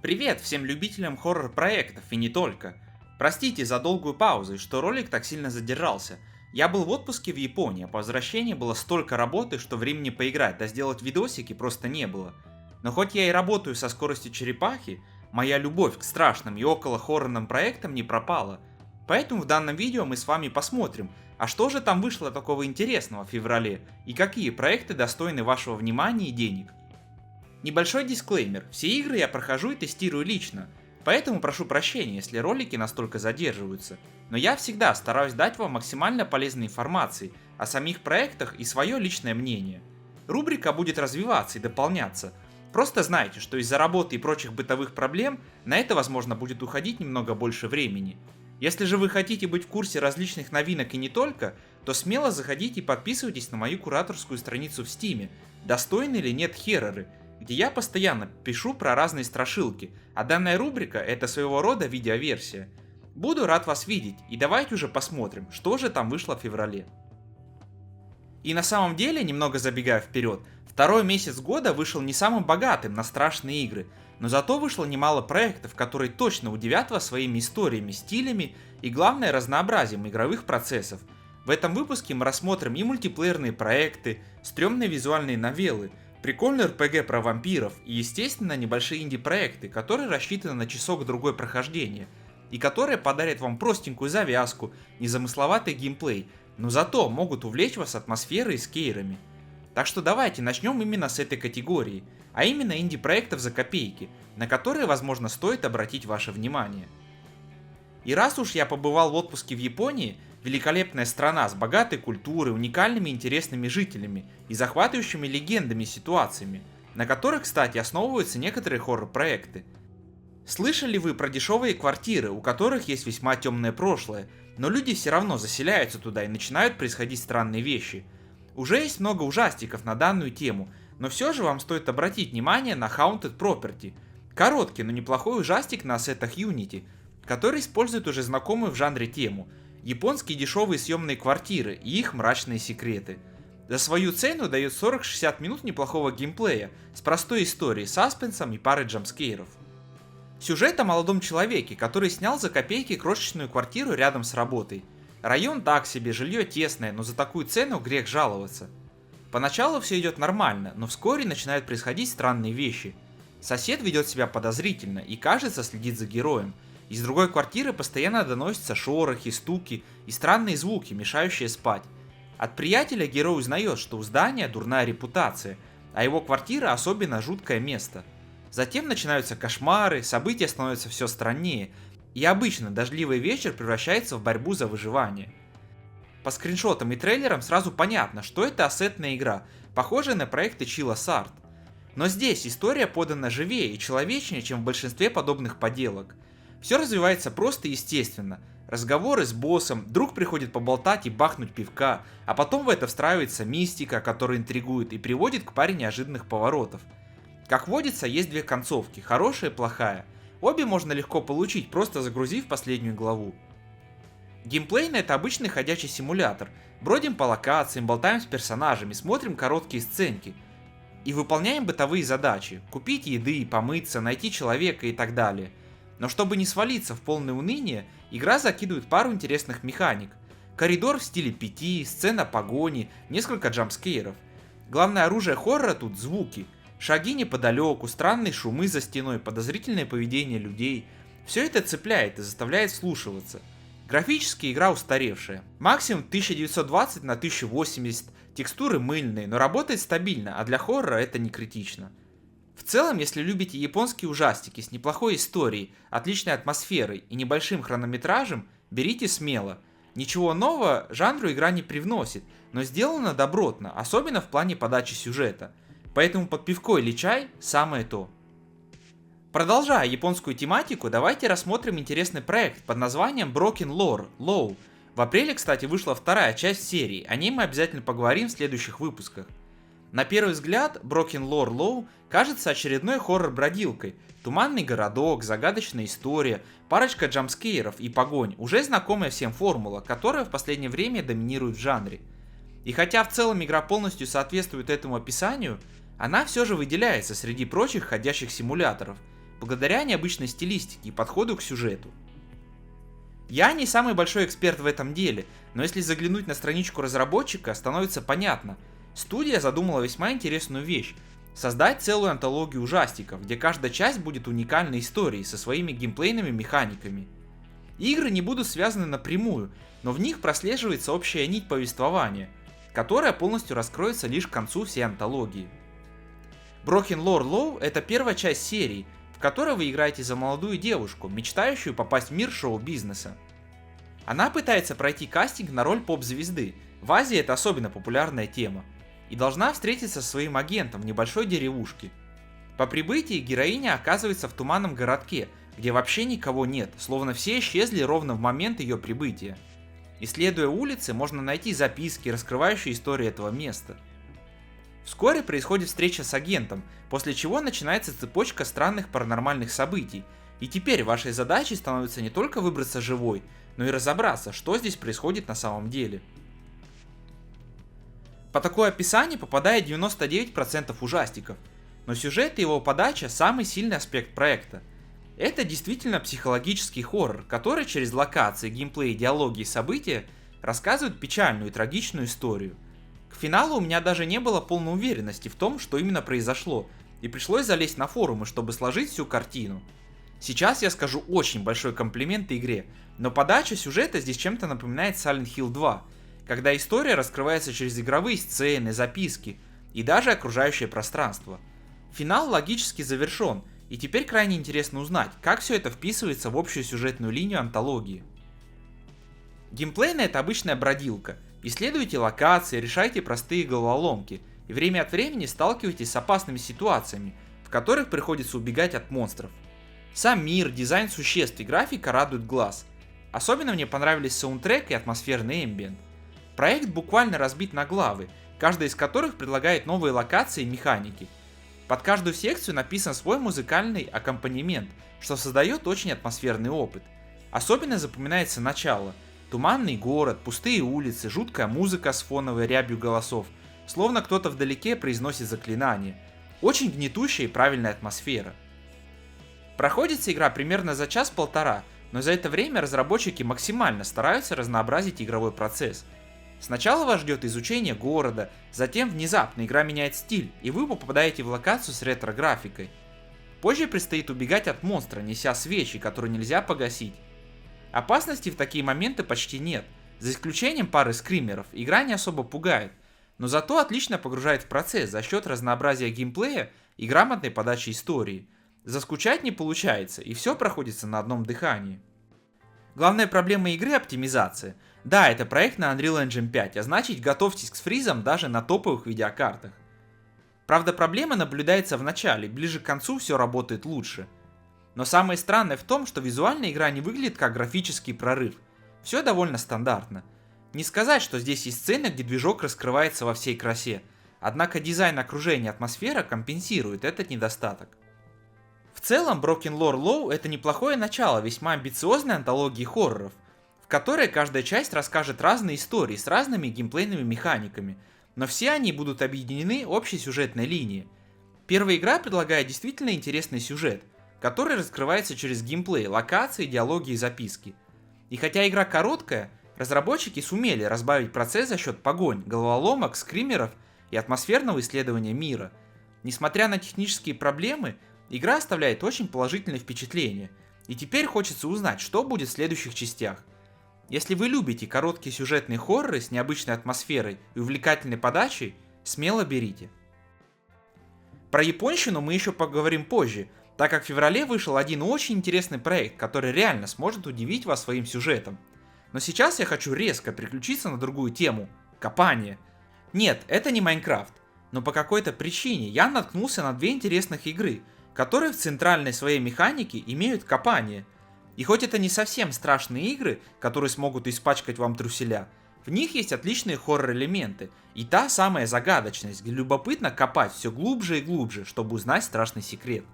Привет всем любителям хоррор-проектов и не только. Простите за долгую паузу и что ролик так сильно задержался. Я был в отпуске в Японии, а по возвращении было столько работы, что времени поиграть, да сделать видосики просто не было. Но хоть я и работаю со скоростью черепахи, моя любовь к страшным и около хоррорным проектам не пропала. Поэтому в данном видео мы с вами посмотрим, а что же там вышло такого интересного в феврале и какие проекты достойны вашего внимания и денег. Небольшой дисклеймер, все игры я прохожу и тестирую лично, поэтому прошу прощения, если ролики настолько задерживаются, но я всегда стараюсь дать вам максимально полезной информации о самих проектах и свое личное мнение. Рубрика будет развиваться и дополняться, просто знайте, что из-за работы и прочих бытовых проблем на это возможно будет уходить немного больше времени. Если же вы хотите быть в курсе различных новинок и не только, то смело заходите и подписывайтесь на мою кураторскую страницу в Стиме, достойны или нет хорроры, где я постоянно пишу про разные страшилки, а данная рубрика это своего рода видеоверсия. Буду рад вас видеть, и давайте уже посмотрим, что же там вышло в феврале. И на самом деле, немного забегая вперед, второй месяц года вышел не самым богатым на страшные игры, но зато вышло немало проектов, которые точно удивят вас своими историями, стилями и главное разнообразием игровых процессов. В этом выпуске мы рассмотрим и мультиплеерные проекты, стрёмные визуальные новеллы, прикольный RPG про вампиров и, естественно, небольшие инди-проекты, которые рассчитаны на часок-другой прохождения, и которые подарят вам простенькую завязку, незамысловатый геймплей, но зато могут увлечь вас атмосферой и скейрами. Так что давайте начнем именно с этой категории, а именно инди-проектов за копейки, на которые, возможно, стоит обратить ваше внимание. И раз уж я побывал в отпуске в Японии, великолепная страна с богатой культурой, уникальными и интересными жителями и захватывающими легендами и ситуациями, на которых, кстати, основываются некоторые хоррор-проекты. Слышали вы про дешевые квартиры, у которых есть весьма темное прошлое, но люди все равно заселяются туда и начинают происходить странные вещи. Уже есть много ужастиков на данную тему, но все же вам стоит обратить внимание на Haunted Property. Короткий, но неплохой ужастик на ассетах Unity, который использует уже знакомую в жанре тему – японские дешевые съемные квартиры и их мрачные секреты. За свою цену дает 40-60 минут неплохого геймплея с простой историей, саспенсом и парой джампскейров. Сюжет о молодом человеке, который снял за копейки крошечную квартиру рядом с работой. Район так себе, жилье тесное, но за такую цену грех жаловаться. Поначалу все идет нормально, но вскоре начинают происходить странные вещи. Сосед ведет себя подозрительно и, кажется, следит за героем. Из другой квартиры постоянно доносятся шорохи, стуки и странные звуки, мешающие спать. От приятеля герой узнает, что у здания дурная репутация, а его квартира особенно жуткое место. Затем начинаются кошмары, события становятся все страннее, и обычно дождливый вечер превращается в борьбу за выживание. По скриншотам и трейлерам сразу понятно, что это ассетная игра, похожая на проекты Chilla Sart. Но здесь история подана живее и человечнее, чем в большинстве подобных поделок. Все развивается просто и естественно. Разговоры с боссом, друг приходит поболтать и бахнуть пивка, а потом в это встраивается мистика, которая интригует и приводит к паре неожиданных поворотов. Как водится, есть две концовки, хорошая и плохая. Обе можно легко получить, просто загрузив последнюю главу. Геймплейно это обычный ходячий симулятор. Бродим по локациям, болтаем с персонажами, смотрим короткие сценки. И выполняем бытовые задачи. Купить еды, помыться, найти человека и так далее. Но чтобы не свалиться в полное уныние, игра закидывает пару интересных механик. Коридор в стиле PT, сцена погони, несколько джампскейров. Главное оружие хоррора тут звуки. Шаги неподалеку, странные шумы за стеной, подозрительное поведение людей. Все это цепляет и заставляет вслушиваться. Графически игра устаревшая. Максимум 1920 на 1080, текстуры мыльные, но работает стабильно, а для хоррора это не критично. В целом, если любите японские ужастики с неплохой историей, отличной атмосферой и небольшим хронометражем, берите смело. Ничего нового жанру игра не привносит, но сделана добротно, особенно в плане подачи сюжета. Поэтому под пивко или чай самое то. Продолжая японскую тематику, давайте рассмотрим интересный проект под названием Broken Lore Low. В апреле, кстати, вышла вторая часть серии, о ней мы обязательно поговорим в следующих выпусках. На первый взгляд, Broken Lore Low кажется очередной хоррор-бродилкой. Туманный городок, загадочная история, парочка джампскейров и погонь, уже знакомая всем формула, которая в последнее время доминирует в жанре. И хотя в целом игра полностью соответствует этому описанию, она все же выделяется среди прочих ходящих симуляторов, благодаря необычной стилистике и подходу к сюжету. Я не самый большой эксперт в этом деле, но если заглянуть на страничку разработчика, становится понятно. Студия задумала весьма интересную вещь — создать целую антологию ужастиков, где каждая часть будет уникальной историей со своими геймплейными механиками. Игры не будут связаны напрямую, но в них прослеживается общая нить повествования, которая полностью раскроется лишь к концу всей антологии. Broken Lore Low — это первая часть серии, в которой вы играете за молодую девушку, мечтающую попасть в мир шоу-бизнеса. Она пытается пройти кастинг на роль поп-звезды, в Азии это особенно популярная тема, и должна встретиться со своим агентом в небольшой деревушке. По прибытии героиня оказывается в туманном городке, где вообще никого нет, словно все исчезли ровно в момент ее прибытия. Исследуя улицы, можно найти записки, раскрывающие историю этого места. Вскоре происходит встреча с агентом, после чего начинается цепочка странных паранормальных событий, и теперь вашей задачей становится не только выбраться живой, но и разобраться, что здесь происходит на самом деле. По такое описание попадает 99% ужастиков, но сюжет и его подача — самый сильный аспект проекта. Это действительно психологический хоррор, который через локации, геймплей, диалоги и события рассказывает печальную и трагичную историю. К финалу у меня даже не было полной уверенности в том, что именно произошло, и пришлось залезть на форумы, чтобы сложить всю картину. Сейчас я скажу очень большой комплимент игре, но подача сюжета здесь чем-то напоминает Silent Hill 2, когда история раскрывается через игровые сцены, записки и даже окружающее пространство. Финал логически завершен, и теперь крайне интересно узнать, как все это вписывается в общую сюжетную линию антологии. Геймплейная — это обычная бродилка. Исследуйте локации, решайте простые головоломки, и время от времени сталкиваетесь с опасными ситуациями, в которых приходится убегать от монстров. Сам мир, дизайн существ и графика радуют глаз. Особенно мне понравились саундтрек и атмосферный эмбиент. Проект буквально разбит на главы, каждая из которых предлагает новые локации и механики. Под каждую секцию написан свой музыкальный аккомпанемент, что создает очень атмосферный опыт. Особенно запоминается начало. Туманный город, пустые улицы, жуткая музыка с фоновой рябью голосов, словно кто-то вдалеке произносит заклинание. Очень гнетущая и правильная атмосфера. Проходится игра примерно за час-полтора, но за это время разработчики максимально стараются разнообразить игровой процесс. Сначала вас ждет изучение города, затем внезапно игра меняет стиль, и вы попадаете в локацию с ретро-графикой. Позже предстоит убегать от монстра, неся свечи, которые нельзя погасить. Опасности в такие моменты почти нет, за исключением пары скримеров, игра не особо пугает, но зато отлично погружает в процесс за счет разнообразия геймплея и грамотной подачи истории. Заскучать не получается, и все проходится на одном дыхании. Главная проблема игры — оптимизация. Да, это проект на Unreal Engine 5, а значит готовьтесь к фризам даже на топовых видеокартах. Правда, проблема наблюдается в начале, ближе к концу все работает лучше. Но самое странное в том, что визуально игра не выглядит как графический прорыв. Все довольно стандартно. Не сказать, что здесь есть сцены, где движок раскрывается во всей красе, однако дизайн окружения и атмосфера компенсирует этот недостаток. В целом, Broken Lore Low — это неплохое начало весьма амбициозной антологии хорроров, в которой каждая часть расскажет разные истории с разными геймплейными механиками, но все они будут объединены общей сюжетной линией. Первая игра предлагает действительно интересный сюжет, который раскрывается через геймплей, локации, диалоги и записки. И хотя игра короткая, разработчики сумели разбавить процесс за счет погонь, головоломок, скримеров и атмосферного исследования мира. Несмотря на технические проблемы, игра оставляет очень положительное впечатление, и теперь хочется узнать, что будет в следующих частях. Если вы любите короткие сюжетные хорроры с необычной атмосферой и увлекательной подачей, смело берите. Про японщину мы еще поговорим позже, так как в феврале вышел один очень интересный проект, который реально сможет удивить вас своим сюжетом. Но сейчас я хочу резко переключиться на другую тему – копание. Нет, это не Майнкрафт, но по какой-то причине я наткнулся на две интересных игры, которые в центральной своей механике имеют копание. И хоть это не совсем страшные игры, которые смогут испачкать вам труселя, в них есть отличные хоррор-элементы и та самая загадочность, где любопытно копать все глубже и глубже, чтобы узнать страшный секрет.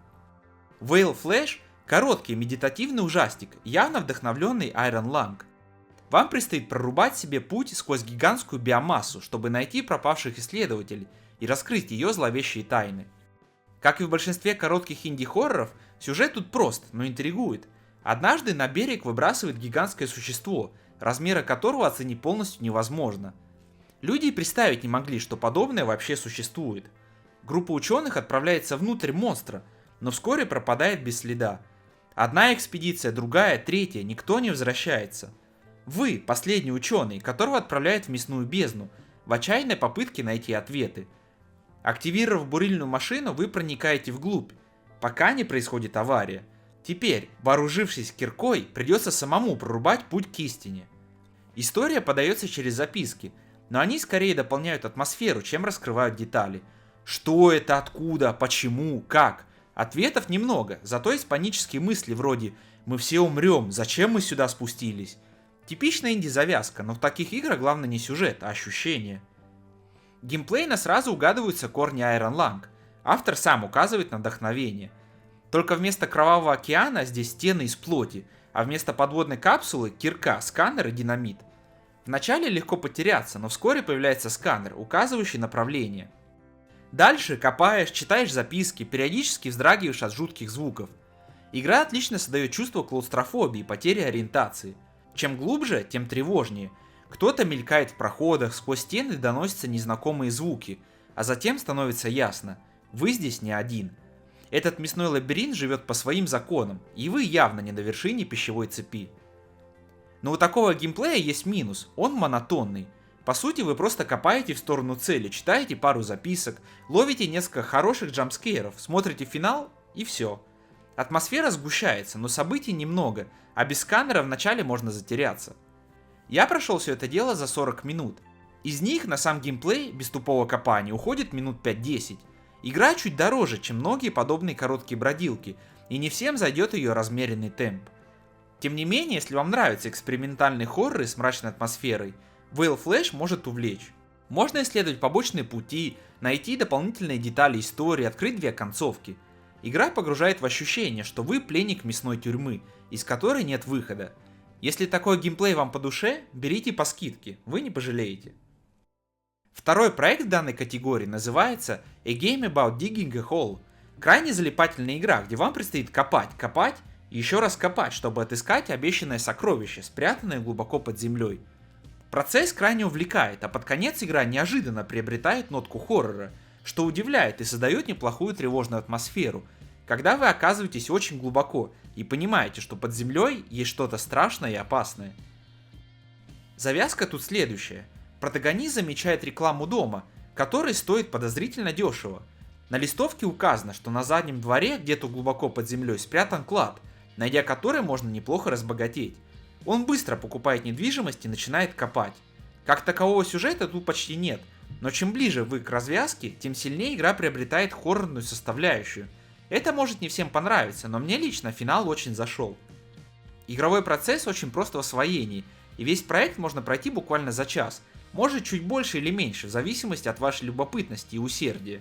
Veil Flash — короткий медитативный ужастик, явно вдохновленный Iron Lung. Вам предстоит прорубать себе путь сквозь гигантскую биомассу, чтобы найти пропавших исследователей и раскрыть ее зловещие тайны. Как и в большинстве коротких инди-хорроров, сюжет тут прост, но интригует. Однажды на берег выбрасывает гигантское существо, размеры которого оценить полностью невозможно. Люди и представить не могли, что подобное вообще существует. Группа ученых отправляется внутрь монстра, но вскоре пропадает без следа. Одна экспедиция, другая, третья, никто не возвращается. Вы, последний ученый, которого отправляют в мясную бездну, в отчаянной попытке найти ответы. Активировав бурильную машину, вы проникаете вглубь, пока не происходит авария. Теперь, вооружившись киркой, придется самому прорубать путь к истине. История подается через записки, но они скорее дополняют атмосферу, чем раскрывают детали. Что это, откуда, почему, как? Ответов немного, зато есть панические мысли вроде «Мы все умрем, зачем мы сюда спустились?» Типичная инди-завязка, но в таких играх главное не сюжет, а ощущение. Геймплейно сразу угадываются корни Iron Lung. Автор сам указывает на вдохновение. Только вместо кровавого океана здесь стены из плоти, а вместо подводной капсулы кирка, сканер и динамит. Вначале легко потеряться, но вскоре появляется сканер, указывающий направление. Дальше копаешь, читаешь записки, периодически вздрагиваешь от жутких звуков. Игра отлично создает чувство клаустрофобии и потери ориентации. Чем глубже, тем тревожнее. Кто-то мелькает в проходах, сквозь стены доносятся незнакомые звуки, а затем становится ясно – вы здесь не один. Этот мясной лабиринт живет по своим законам, и вы явно не на вершине пищевой цепи. Но у такого геймплея есть минус – он монотонный. По сути, вы просто копаете в сторону цели, читаете пару записок, ловите несколько хороших джампскейров, смотрите финал и все. Атмосфера сгущается, но событий немного, а без сканера вначале можно затеряться. Я прошел все это дело за 40 минут. Из них на сам геймплей, без тупого копания, уходит минут 5-10. Игра чуть дороже, чем многие подобные короткие бродилки, и не всем зайдет ее размеренный темп. Тем не менее, если вам нравятся экспериментальные хорроры с мрачной атмосферой, Veil Flash может увлечь. Можно исследовать побочные пути, найти дополнительные детали истории, открыть две концовки. Игра погружает в ощущение, что вы пленник мясной тюрьмы, из которой нет выхода. Если такой геймплей вам по душе, берите по скидке, вы не пожалеете. Второй проект в данной категории называется A Game About Digging a Hole. Крайне залипательная игра, где вам предстоит копать и еще раз копать, чтобы отыскать обещанное сокровище, спрятанное глубоко под землей. Процесс крайне увлекает, а под конец игра неожиданно приобретает нотку хоррора, что удивляет и создает неплохую тревожную атмосферу, когда вы оказываетесь очень глубоко и понимаете, что под землей есть что-то страшное и опасное. Завязка тут следующая. Протагонист замечает рекламу дома, который стоит подозрительно дешево. На листовке указано, что на заднем дворе, где-то глубоко под землей, спрятан клад, найдя который можно неплохо разбогатеть. Он быстро покупает недвижимость и начинает копать. Как такового сюжета тут почти нет, но чем ближе вы к развязке, тем сильнее игра приобретает хоррорную составляющую. Это может не всем понравиться, но мне лично финал очень зашел. Игровой процесс очень прост в освоении, и весь проект можно пройти буквально за час, может чуть больше или меньше, в зависимости от вашей любопытности и усердия.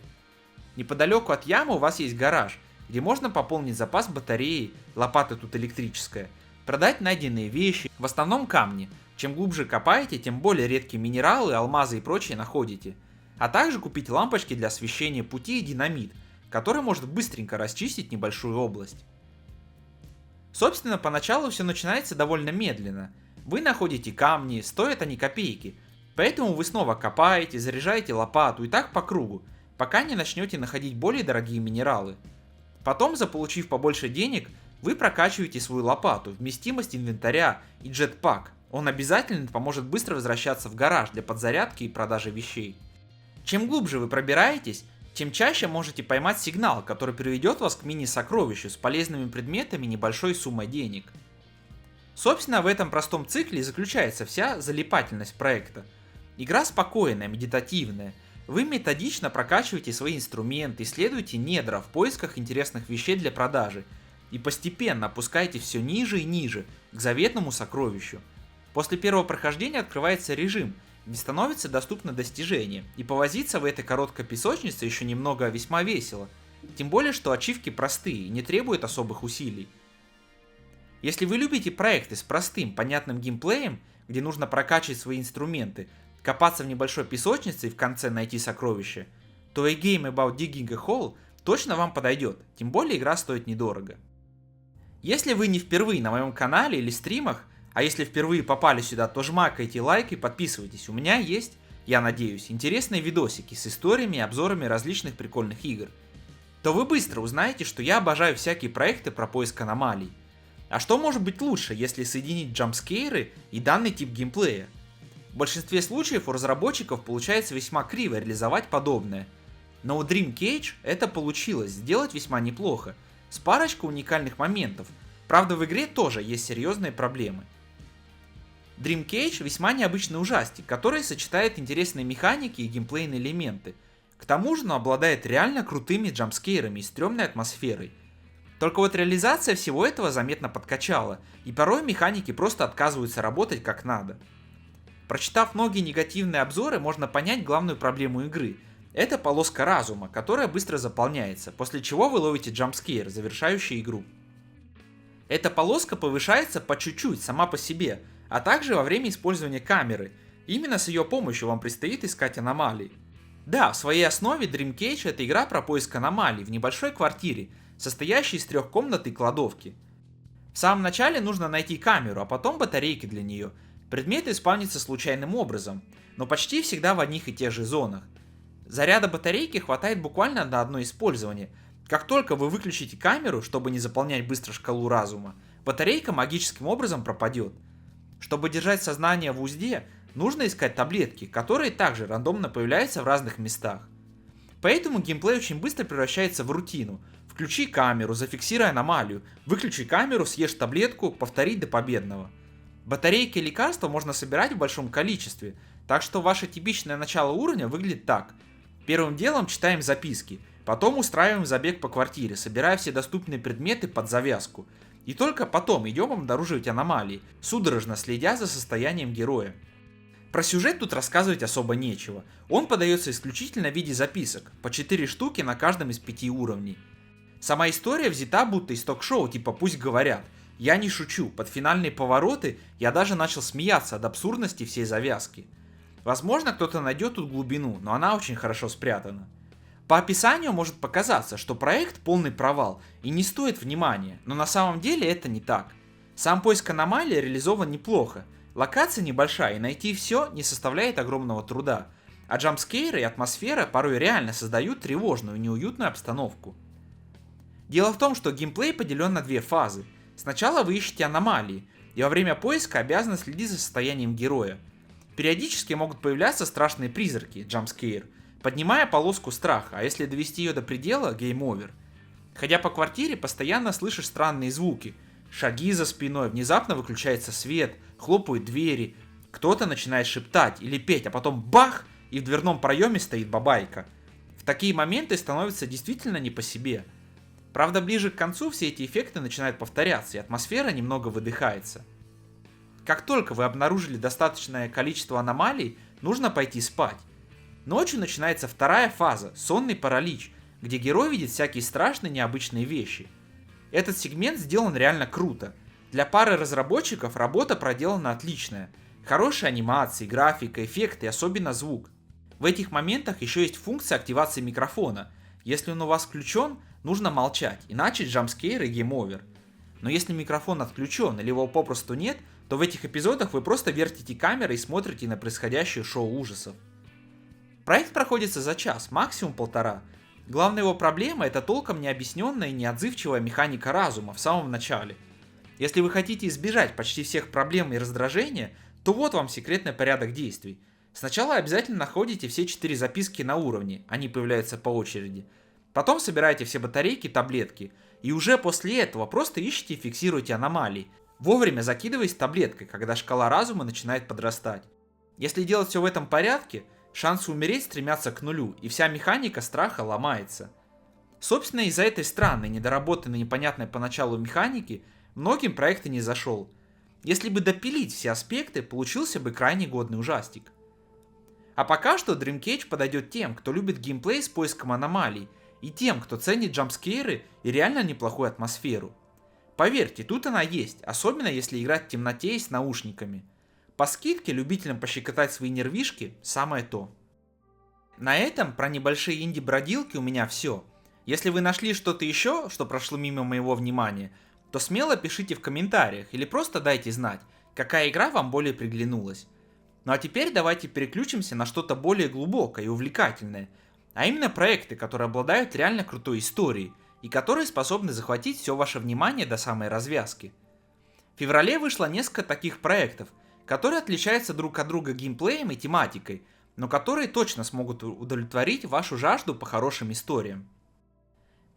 Неподалеку от ямы у вас есть гараж, где можно пополнить запас батареи, лопата тут электрическая, продать найденные вещи, в основном камни. Чем глубже копаете, тем более редкие минералы, алмазы и прочее находите. А также купить лампочки для освещения пути и динамит, который может быстренько расчистить небольшую область. Собственно, поначалу все начинается довольно медленно. Вы находите камни, стоят они копейки, поэтому вы снова копаете, заряжаете лопату и так по кругу, пока не начнете находить более дорогие минералы. Потом, заполучив побольше денег, вы прокачиваете свою лопату, вместимость инвентаря и джетпак. Он обязательно поможет быстро возвращаться в гараж для подзарядки и продажи вещей. Чем глубже вы пробираетесь, тем чаще можете поймать сигнал, который приведет вас к мини-сокровищу с полезными предметами и небольшой суммой денег. Собственно, в этом простом цикле заключается вся залипательность проекта. Игра спокойная, медитативная. Вы методично прокачиваете свои инструменты, исследуете недра в поисках интересных вещей для продажи и постепенно опускаете все ниже и ниже к заветному сокровищу. После первого прохождения открывается режим, где становится доступно достижение, и повозиться в этой короткой песочнице еще немного весьма весело, тем более что ачивки простые и не требуют особых усилий. Если вы любите проекты с простым, понятным геймплеем, где нужно прокачивать свои инструменты, копаться в небольшой песочнице и в конце найти сокровище, то A Game About Digging a Hole точно вам подойдет, тем более игра стоит недорого. Если вы не впервые на моем канале или стримах, а если впервые попали сюда, то жмакайте лайк и подписывайтесь, у меня есть, я надеюсь, интересные видосики с историями и обзорами различных прикольных игр, то вы быстро узнаете, что я обожаю всякие проекты про поиск аномалий. А что может быть лучше, если соединить джампскейры и данный тип геймплея? В большинстве случаев у разработчиков получается весьма криво реализовать подобное. Но у Dream Cage это получилось сделать весьма неплохо, с парочкой уникальных моментов, правда в игре тоже есть серьезные проблемы. Dream Cage весьма необычный ужастик, который сочетает интересные механики и геймплейные элементы. К тому же он обладает реально крутыми джампскейрами и стрёмной атмосферой. Только вот реализация всего этого заметно подкачала, и порой механики просто отказываются работать как надо. Прочитав многие негативные обзоры, можно понять главную проблему игры. Это полоска разума, которая быстро заполняется, после чего вы ловите джампскейр, завершающий игру. Эта полоска повышается по чуть-чуть, сама по себе, а также во время использования камеры. Именно с ее помощью вам предстоит искать аномалии. Да, в своей основе Dream Cage это игра про поиск аномалий в небольшой квартире, состоящей из 3 комнат и кладовки. В самом начале нужно найти камеру, а потом батарейки для нее. Предметы спавнятся случайным образом, но почти всегда в одних и тех же зонах. Заряда батарейки хватает буквально на одно использование. Как только вы выключите камеру, чтобы не заполнять быстро шкалу разума, батарейка магическим образом пропадет. Чтобы держать сознание в узде, нужно искать таблетки, которые также рандомно появляются в разных местах. Поэтому геймплей очень быстро превращается в рутину. Включи камеру, зафиксируй аномалию, выключи камеру, съешь таблетку, повторить до победного. Батарейки и лекарства можно собирать в большом количестве, так что ваше типичное начало уровня выглядит так. Первым делом читаем записки, потом устраиваем забег по квартире, собирая все доступные предметы под завязку. И только потом идем обнаруживать аномалии, судорожно следя за состоянием героя. Про сюжет тут рассказывать особо нечего, он подается исключительно в виде записок, по 4 штуки на каждом из 5 уровней. Сама история взята будто из ток-шоу типа «Пусть говорят». Я не шучу, под финальные повороты я даже начал смеяться от абсурдности всей завязки. Возможно, кто-то найдет тут глубину, но она очень хорошо спрятана. По описанию может показаться, что проект полный провал и не стоит внимания, но на самом деле это не так. Сам поиск аномалий реализован неплохо, локация небольшая и найти все не составляет огромного труда, а джампскейры и атмосфера порой реально создают тревожную и неуютную обстановку. Дело в том, что геймплей поделен на 2 фазы. Сначала вы ищете аномалии, и во время поиска обязаны следить за состоянием героя. Периодически могут появляться страшные призраки, джампскейр, поднимая полоску страха, а если довести ее до предела, гейм-овер. Ходя по квартире, постоянно слышишь странные звуки. Шаги за спиной, внезапно выключается свет, хлопают двери, кто-то начинает шептать или петь, а потом бах, и в дверном проеме стоит бабайка. В такие моменты становится действительно не по себе. Правда, ближе к концу все эти эффекты начинают повторяться, и атмосфера немного выдыхается. Как только вы обнаружили достаточное количество аномалий, нужно пойти спать. Ночью начинается вторая фаза, сонный паралич, где герой видит всякие страшные необычные вещи. Этот сегмент сделан реально круто. Для пары разработчиков работа проделана отличная. Хорошие анимации, графика, эффекты и особенно звук. В этих моментах еще есть функция активации микрофона. Если он у вас включен, нужно молчать, иначе джампскейр и гейм-овер. Но если микрофон отключен или его попросту нет, то в этих эпизодах вы просто вертите камерой и смотрите на происходящее шоу ужасов. Проект проходится за час, максимум 1,5. Главная его проблема — это толком необъясненная и неотзывчивая механика разума в самом начале. Если вы хотите избежать почти всех проблем и раздражения, то вот вам секретный порядок действий. Сначала обязательно находите все 4 записки на уровне, они появляются по очереди. Потом собираете все батарейки, таблетки, и уже после этого просто ищите и фиксируйте аномалии, вовремя закидываясь таблеткой, когда шкала разума начинает подрастать. Если делать все в этом порядке, шансы умереть стремятся к нулю, и вся механика страха ломается. Собственно, из-за этой странной, недоработанной, непонятной поначалу механики, многим проект и не зашел. Если бы допилить все аспекты, получился бы крайне годный ужастик. А пока что Dream Cage подойдет тем, кто любит геймплей с поиском аномалий, и тем, кто ценит джампскейры и реально неплохую атмосферу. Поверьте, тут она есть, особенно если играть в темноте и с наушниками. По скидке любителям пощекотать свои нервишки самое то. На этом про небольшие инди-бродилки у меня все. Если вы нашли что-то еще, что прошло мимо моего внимания, то смело пишите в комментариях или просто дайте знать, какая игра вам более приглянулась. Ну а теперь давайте переключимся на что-то более глубокое и увлекательное, а именно проекты, которые обладают реально крутой историей и которые способны захватить все ваше внимание до самой развязки. В феврале вышло несколько таких проектов, которые отличаются друг от друга геймплеем и тематикой, но которые точно смогут удовлетворить вашу жажду по хорошим историям.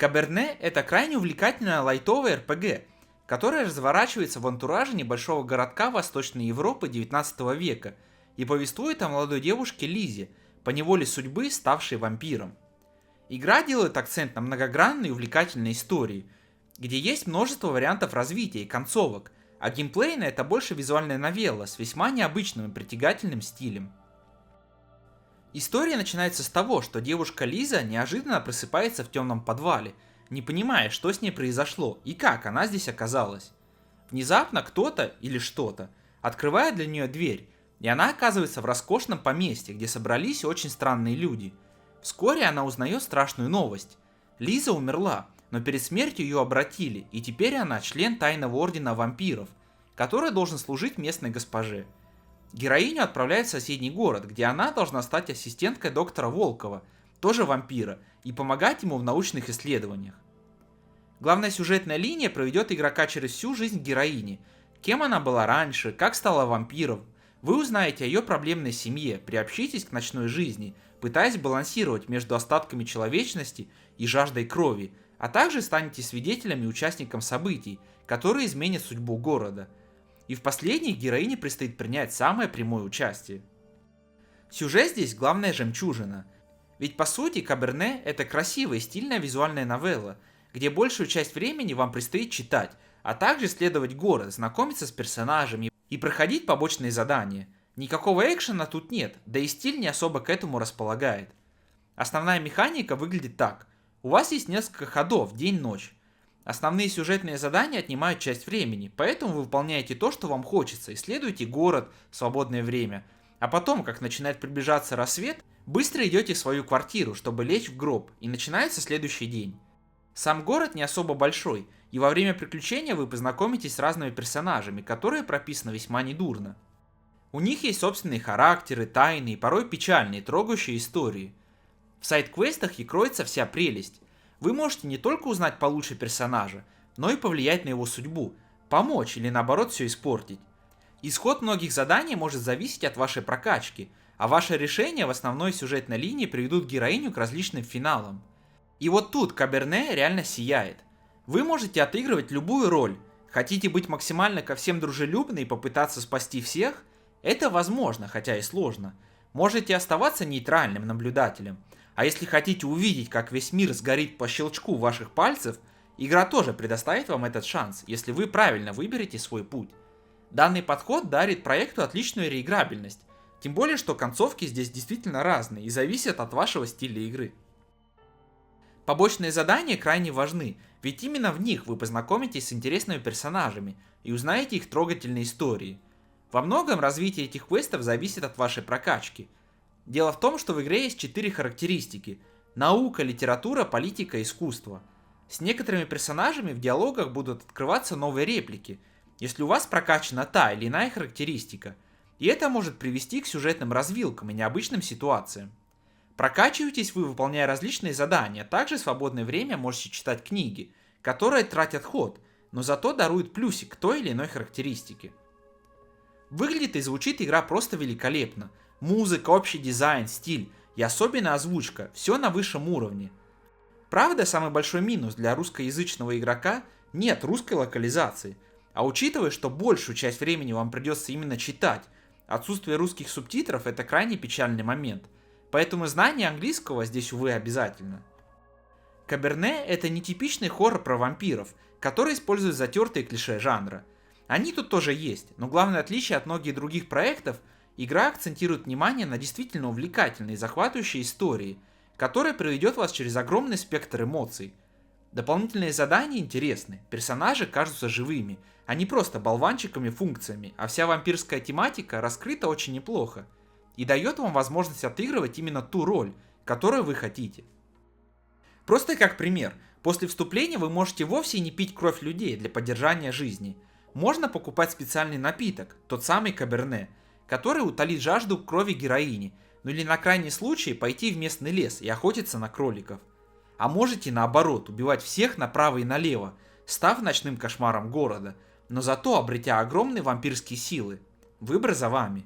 Каберне — это крайне увлекательная лайтовая РПГ, которая разворачивается в антураже небольшого городка Восточной Европы 19 века и повествует о молодой девушке Лизе, поневоле судьбы ставшей вампиром. Игра делает акцент на многогранной и увлекательной истории, где есть множество вариантов развития и концовок, а геймплейно это больше визуальная новелла с весьма необычным и притягательным стилем. История начинается с того, что девушка Лиза неожиданно просыпается в темном подвале, не понимая, что с ней произошло и как она здесь оказалась. Внезапно кто-то или что-то открывает для нее дверь, и она оказывается в роскошном поместье, где собрались очень странные люди. Вскоре она узнает страшную новость. Лиза умерла, но перед смертью ее обратили, и теперь она член тайного ордена вампиров, который должен служить местной госпоже. Героиню отправляют в соседний город, где она должна стать ассистенткой доктора Волкова, тоже вампира, и помогать ему в научных исследованиях. Главная сюжетная линия проведет игрока через всю жизнь героини, кем она была раньше, как стала вампиром. Вы узнаете о ее проблемной семье, приобщитесь к ночной жизни, пытаясь балансировать между остатками человечности и жаждой крови, а также станете свидетелем и участником событий, которые изменят судьбу города. И в последних героине предстоит принять самое прямое участие. Сюжет здесь главная жемчужина. Ведь по сути Каберне — это красивая и стильная визуальная новелла, где большую часть времени вам предстоит читать, а также исследовать город, знакомиться с персонажами и проходить побочные задания. Никакого экшена тут нет, да и стиль не особо к этому располагает. Основная механика выглядит так. У вас есть несколько ходов, день-ночь. Основные сюжетные задания отнимают часть времени, поэтому вы выполняете то, что вам хочется, исследуете город в свободное время, а потом, как начинает приближаться рассвет, быстро идете в свою квартиру, чтобы лечь в гроб, и начинается следующий день. Сам город не особо большой, и во время приключения вы познакомитесь с разными персонажами, которые прописаны весьма недурно. У них есть собственные характеры, тайны и порой печальные, трогающие истории. В сайд-квестах и кроется вся прелесть. Вы можете не только узнать получше персонажа, но и повлиять на его судьбу, помочь или наоборот все испортить. Исход многих заданий может зависеть от вашей прокачки, а ваши решения в основной сюжетной линии приведут героиню к различным финалам. И вот тут Каберне реально сияет. Вы можете отыгрывать любую роль. Хотите быть максимально ко всем дружелюбны и попытаться спасти всех? Это возможно, хотя и сложно. Можете оставаться нейтральным наблюдателем. А если хотите увидеть, как весь мир сгорит по щелчку ваших пальцев, игра тоже предоставит вам этот шанс, если вы правильно выберете свой путь. Данный подход дарит проекту отличную реиграбельность, тем более, что концовки здесь действительно разные и зависят от вашего стиля игры. Побочные задания крайне важны, ведь именно в них вы познакомитесь с интересными персонажами и узнаете их трогательные истории. Во многом развитие этих квестов зависит от вашей прокачки. Дело в том, что в игре есть 4 характеристики: наука, литература, политика, искусство. С некоторыми персонажами в диалогах будут открываться новые реплики, если у вас прокачана та или иная характеристика, и это может привести к сюжетным развилкам и необычным ситуациям. Прокачиваетесь вы, выполняя различные задания, также в свободное время можете читать книги, которые тратят ход, но зато даруют плюсик к той или иной характеристике. Выглядит и звучит игра просто великолепно. Музыка, общий дизайн, стиль и особенно озвучка – все на высшем уровне. Правда, самый большой минус для русскоязычного игрока – нет русской локализации. А учитывая, что большую часть времени вам придется именно читать, отсутствие русских субтитров – это крайне печальный момент. Поэтому знание английского здесь, увы, обязательно. Каберне – это нетипичный хоррор про вампиров, который использует затертые клише жанра. Они тут тоже есть, но главное отличие от многих других проектов – игра акцентирует внимание на действительно увлекательные и захватывающие истории, которая приведет вас через огромный спектр эмоций. Дополнительные задания интересны, персонажи кажутся живыми, а не просто болванчиками-функциями, а вся вампирская тематика раскрыта очень неплохо и дает вам возможность отыгрывать именно ту роль, которую вы хотите. Просто как пример, после вступления вы можете вовсе не пить кровь людей для поддержания жизни. Можно покупать специальный напиток, тот самый каберне, который утолит жажду крови героини, ну или на крайний случай пойти в местный лес и охотиться на кроликов. А можете наоборот убивать всех направо и налево, став ночным кошмаром города, но зато обретя огромные вампирские силы. Выбор за вами.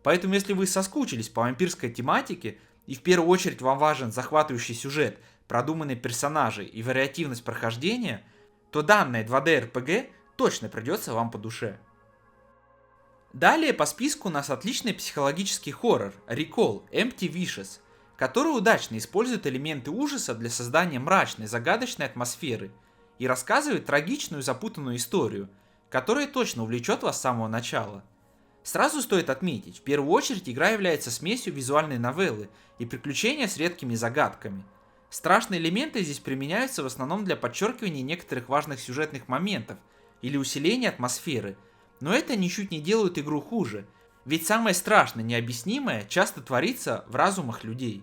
Поэтому если вы соскучились по вампирской тематике, и в первую очередь вам важен захватывающий сюжет, продуманные персонажи и вариативность прохождения, то данное 2D RPG точно придется вам по душе. Далее по списку у нас отличный психологический хоррор Recall Empty Wishes, который удачно использует элементы ужаса для создания мрачной, загадочной атмосферы и рассказывает трагичную запутанную историю, которая точно увлечет вас с самого начала. Сразу стоит отметить, в первую очередь игра является смесью визуальной новеллы и приключения с редкими загадками. Страшные элементы здесь применяются в основном для подчеркивания некоторых важных сюжетных моментов или усиления атмосферы, но это ничуть не делает игру хуже, ведь самое страшное, необъяснимое часто творится в разумах людей.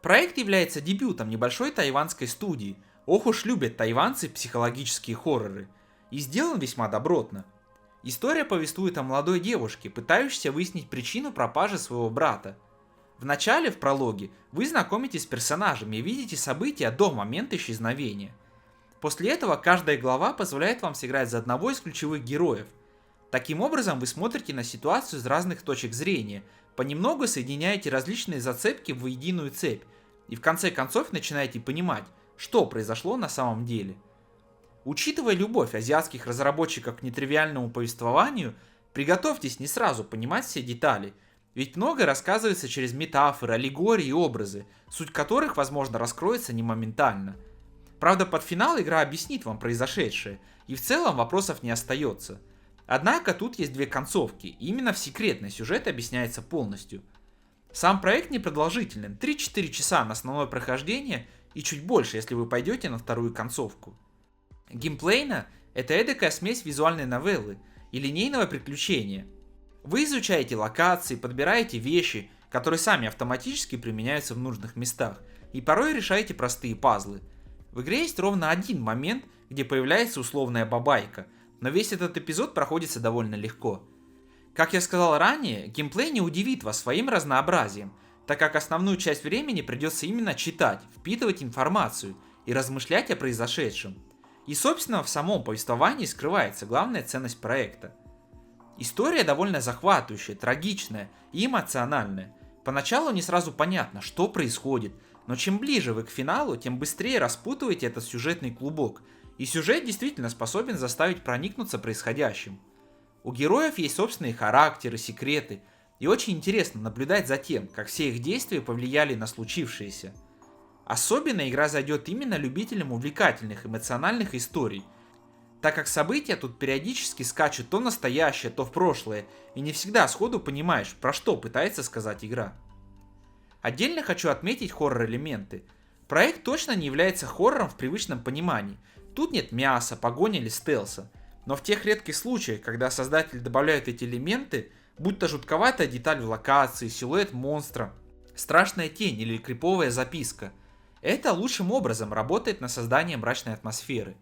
Проект является дебютом небольшой тайванской студии, ох уж любят тайванцы психологические хорроры, и сделан весьма добротно. История повествует о молодой девушке, пытающейся выяснить причину пропажи своего брата. В начале, в прологе, вы знакомитесь с персонажами и видите события до момента исчезновения. После этого каждая глава позволяет вам сыграть за одного из ключевых героев. Таким образом, вы смотрите на ситуацию с разных точек зрения, понемногу соединяете различные зацепки в единую цепь, и в конце концов начинаете понимать, что произошло на самом деле. Учитывая любовь азиатских разработчиков к нетривиальному повествованию, приготовьтесь не сразу понимать все детали, ведь многое рассказывается через метафоры, аллегории и образы, суть которых, возможно, раскроется не моментально. Правда, под финал игра объяснит вам произошедшее, и в целом вопросов не остается. Однако тут есть две концовки, и именно в секретный сюжет объясняется полностью. Сам проект непродолжителен, 3-4 часа на основное прохождение и чуть больше, если вы пойдете на вторую концовку. Геймплейно это эдакая смесь визуальной новеллы и линейного приключения. Вы изучаете локации, подбираете вещи, которые сами автоматически применяются в нужных местах, и порой решаете простые пазлы. В игре есть ровно один момент, где появляется условная бабайка, но весь этот эпизод проходится довольно легко. Как я сказал ранее, геймплей не удивит вас своим разнообразием, так как основную часть времени придется именно читать, впитывать информацию и размышлять о произошедшем. И собственно в самом повествовании скрывается главная ценность проекта. История довольно захватывающая, трагичная и эмоциональная. Поначалу не сразу понятно, что происходит, но чем ближе вы к финалу, тем быстрее распутываете этот сюжетный клубок, и сюжет действительно способен заставить проникнуться происходящим. У героев есть собственные характеры, секреты, и очень интересно наблюдать за тем, как все их действия повлияли на случившееся. Особенно игра зайдет именно любителям увлекательных эмоциональных историй, так как события тут периодически скачут то в настоящее, то в прошлое, и не всегда сходу понимаешь, про что пытается сказать игра. Отдельно хочу отметить хоррор-элементы. Проект точно не является хоррором в привычном понимании. Тут нет мяса, погони или стелса. Но в тех редких случаях, когда создатели добавляют эти элементы, будь то жутковатая деталь в локации, силуэт монстра, страшная тень или криповая записка, это лучшим образом работает на создание мрачной атмосферы.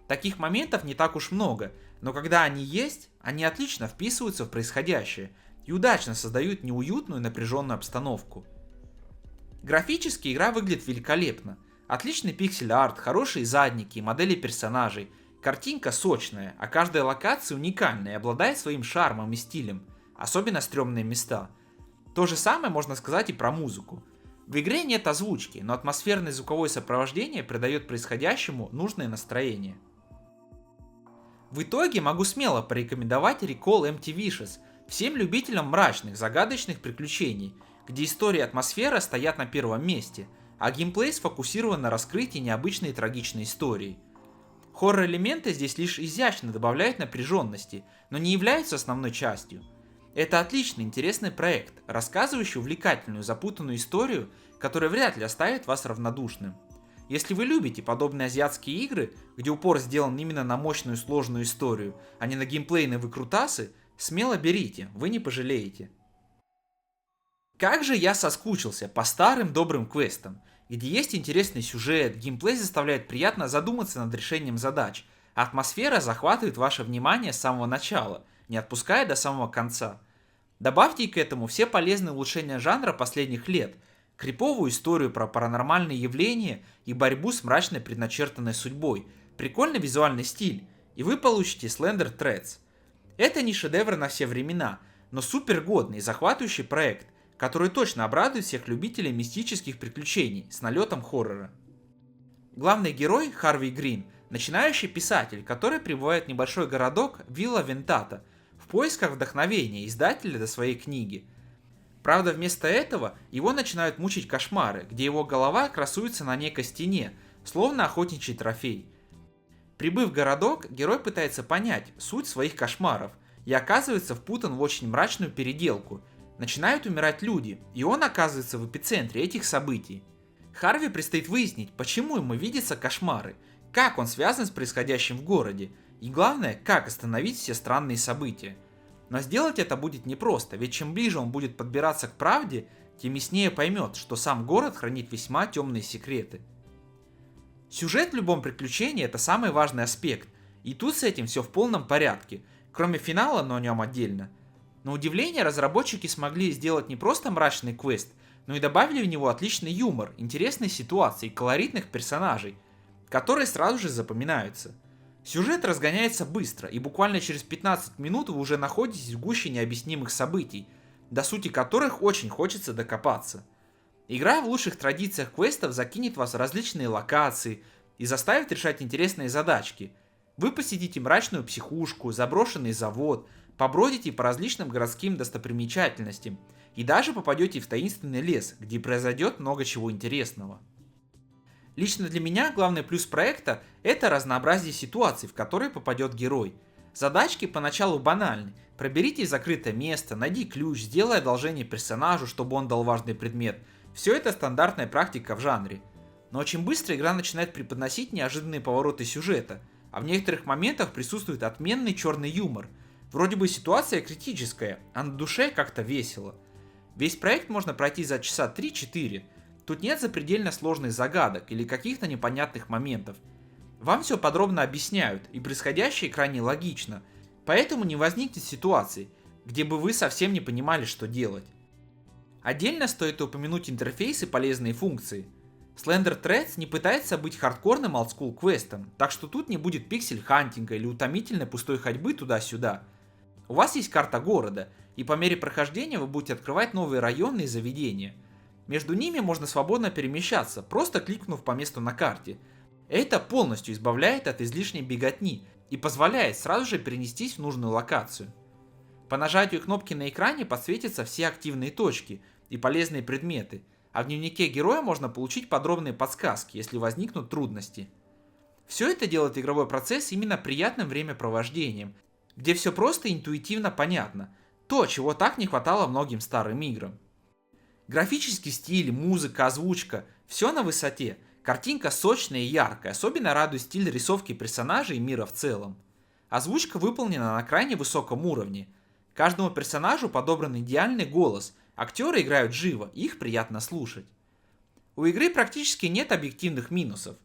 Таких моментов не так уж много, но когда они есть, они отлично вписываются в происходящее и удачно создают неуютную напряженную обстановку. Графически игра выглядит великолепно. Отличный пиксель-арт, хорошие задники, модели персонажей, картинка сочная, а каждая локация уникальная и обладает своим шармом и стилем, особенно стрёмные места. То же самое можно сказать и про музыку. В игре нет озвучки, но атмосферное звуковое сопровождение придает происходящему нужное настроение. В итоге могу смело порекомендовать Recall Empty Wishes всем любителям мрачных, загадочных приключений, где история и атмосфера стоят на первом месте, а геймплей сфокусирован на раскрытии необычной и трагичной истории. Хоррор-элементы здесь лишь изящно добавляют напряженности, но не являются основной частью. Это отличный интересный проект, рассказывающий увлекательную запутанную историю, которая вряд ли оставит вас равнодушным. Если вы любите подобные азиатские игры, где упор сделан именно на мощную сложную историю, а не на геймплейные выкрутасы, смело берите, вы не пожалеете. Как же я соскучился по старым добрым квестам. где есть интересный сюжет, геймплей заставляет приятно задуматься над решением задач, а атмосфера захватывает ваше внимание с самого начала, не отпуская до самого конца. Добавьте к этому все полезные улучшения жанра последних лет, криповую историю про паранормальные явления и борьбу с мрачной предначертанной судьбой, прикольный визуальный стиль, и вы получите Slender Threads. Это не шедевр на все времена, но супер годный и захватывающий проект, который точно обрадует всех любителей мистических приключений с налетом хоррора. Главный герой Харви Грин – начинающий писатель, который прибывает в небольшой городок Вилла Вентата в поисках вдохновения издателя до своей книги. Правда, вместо этого его начинают мучить кошмары, где его голова красуется на некой стене, словно охотничий трофей. Прибыв в городок, герой пытается понять суть своих кошмаров и оказывается впутан в очень мрачную переделку. Начинают умирать люди, и он оказывается в эпицентре этих событий. Харви предстоит выяснить, почему ему видятся кошмары, как он связан с происходящим в городе, и главное, как остановить все странные события. Но сделать это будет непросто, ведь чем ближе он будет подбираться к правде, тем яснее поймет, что сам город хранит весьма темные секреты. Сюжет в любом приключении – это самый важный аспект, и тут с этим все в полном порядке, кроме финала, но о нем отдельно. На удивление, разработчики смогли сделать не просто мрачный квест, но и добавили в него отличный юмор, интересные ситуации и колоритных персонажей, которые сразу же запоминаются. Сюжет разгоняется быстро, и буквально через 15 минут вы уже находитесь в гуще необъяснимых событий, до сути которых очень хочется докопаться. Игра в лучших традициях квестов закинет вас в различные локации и заставит решать интересные задачки. Вы посетите мрачную психушку, заброшенный завод, побродите по различным городским достопримечательностям и даже попадете в таинственный лес, где произойдет много чего интересного. Лично для меня главный плюс проекта – это разнообразие ситуаций, в которые попадет герой. Задачки поначалу банальны. Проберите закрытое место, найди ключ, сделай одолжение персонажу, чтобы он дал важный предмет. Все это стандартная практика в жанре. Но очень быстро игра начинает преподносить неожиданные повороты сюжета, а в некоторых моментах присутствует отменный черный юмор. Вроде бы ситуация критическая, а на душе как-то весело. Весь проект можно пройти за часа 3-4. Тут нет запредельно сложных загадок или каких-то непонятных моментов. Вам все подробно объясняют, и происходящее крайне логично, поэтому не возникнет ситуаций, где бы вы совсем не понимали, что делать. Отдельно стоит упомянуть интерфейс и полезные функции. Slender Threads не пытается быть хардкорным олдскул квестом, так что тут не будет пиксель-хантинга или утомительной пустой ходьбы туда-сюда. У вас есть карта города, и по мере прохождения вы будете открывать новые районы и заведения. Между ними можно свободно перемещаться, просто кликнув по месту на карте. Это полностью избавляет от излишней беготни и позволяет сразу же перенестись в нужную локацию. По нажатию кнопки на экране подсветятся все активные точки и полезные предметы, а в дневнике героя можно получить подробные подсказки, если возникнут трудности. Все это делает игровой процесс именно приятным времяпровождением, где все просто и интуитивно понятно, то, чего так не хватало многим старым играм. Графический стиль, музыка, озвучка – все на высоте, картинка сочная и яркая, особенно радует стиль рисовки персонажей и мира в целом. Озвучка выполнена на крайне высоком уровне. Каждому персонажу подобран идеальный голос, актеры играют живо, их приятно слушать. У игры практически нет объективных минусов.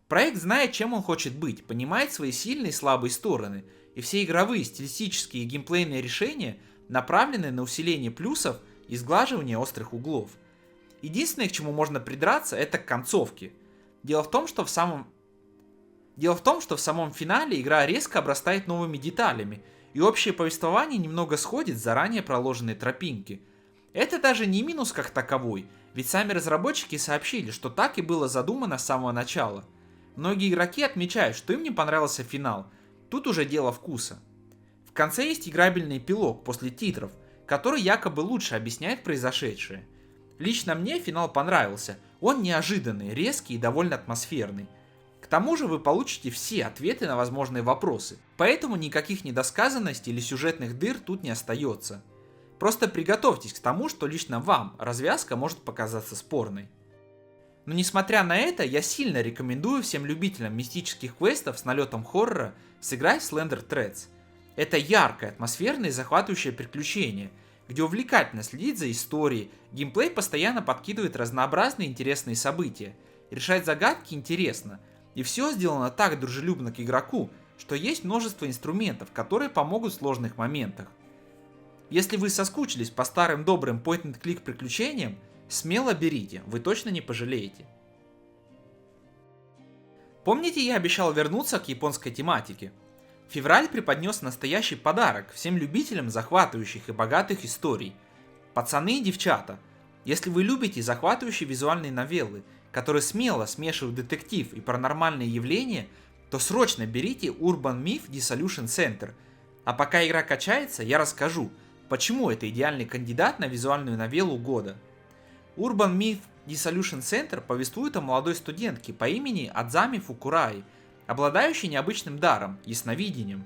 Проект знает, чем он хочет быть, понимает свои сильные и слабые стороны, и все игровые, стилистические и геймплейные решения направлены на усиление плюсов и сглаживание острых углов. Единственное, к чему можно придраться, это к концовке. Дело в том, что в самом финале игра резко обрастает новыми деталями, и общее повествование немного сходит с заранее проложенной тропинки. Это даже не минус как таковой, ведь сами разработчики сообщили, что так и было задумано с самого начала. Многие игроки отмечают, что им не понравился финал, тут уже дело вкуса. В конце есть играбельный эпилог после титров, который якобы лучше объясняет произошедшее. Лично мне финал понравился, он неожиданный, резкий и довольно атмосферный. К тому же вы получите все ответы на возможные вопросы, поэтому никаких недосказанностей или сюжетных дыр тут не остается. Просто приготовьтесь к тому, что лично вам развязка может показаться спорной. Но несмотря на это, я сильно рекомендую всем любителям мистических квестов с налетом хоррора сыграть в Slender Threads. Это яркое, атмосферное и захватывающее приключение, где увлекательно следить за историей, геймплей постоянно подкидывает разнообразные интересные события. Решать загадки интересно, и все сделано так дружелюбно к игроку, что есть множество инструментов, которые помогут в сложных моментах. Если вы соскучились по старым добрым point-and-click приключениям, смело берите, вы точно не пожалеете. Помните, я обещал вернуться к японской тематике? Февраль преподнес настоящий подарок всем любителям захватывающих и богатых историй. Пацаны и девчата, если вы любите захватывающие визуальные новеллы, которые смело смешивают детектив и паранормальные явления, то срочно берите Urban Myth Dissolution Center. А пока игра качается, я расскажу, почему это идеальный кандидат на визуальную новеллу года. Urban Myth Dissolution Center повествует о молодой студентке по имени Адзами Фукураи, обладающей необычным даром – ясновидением.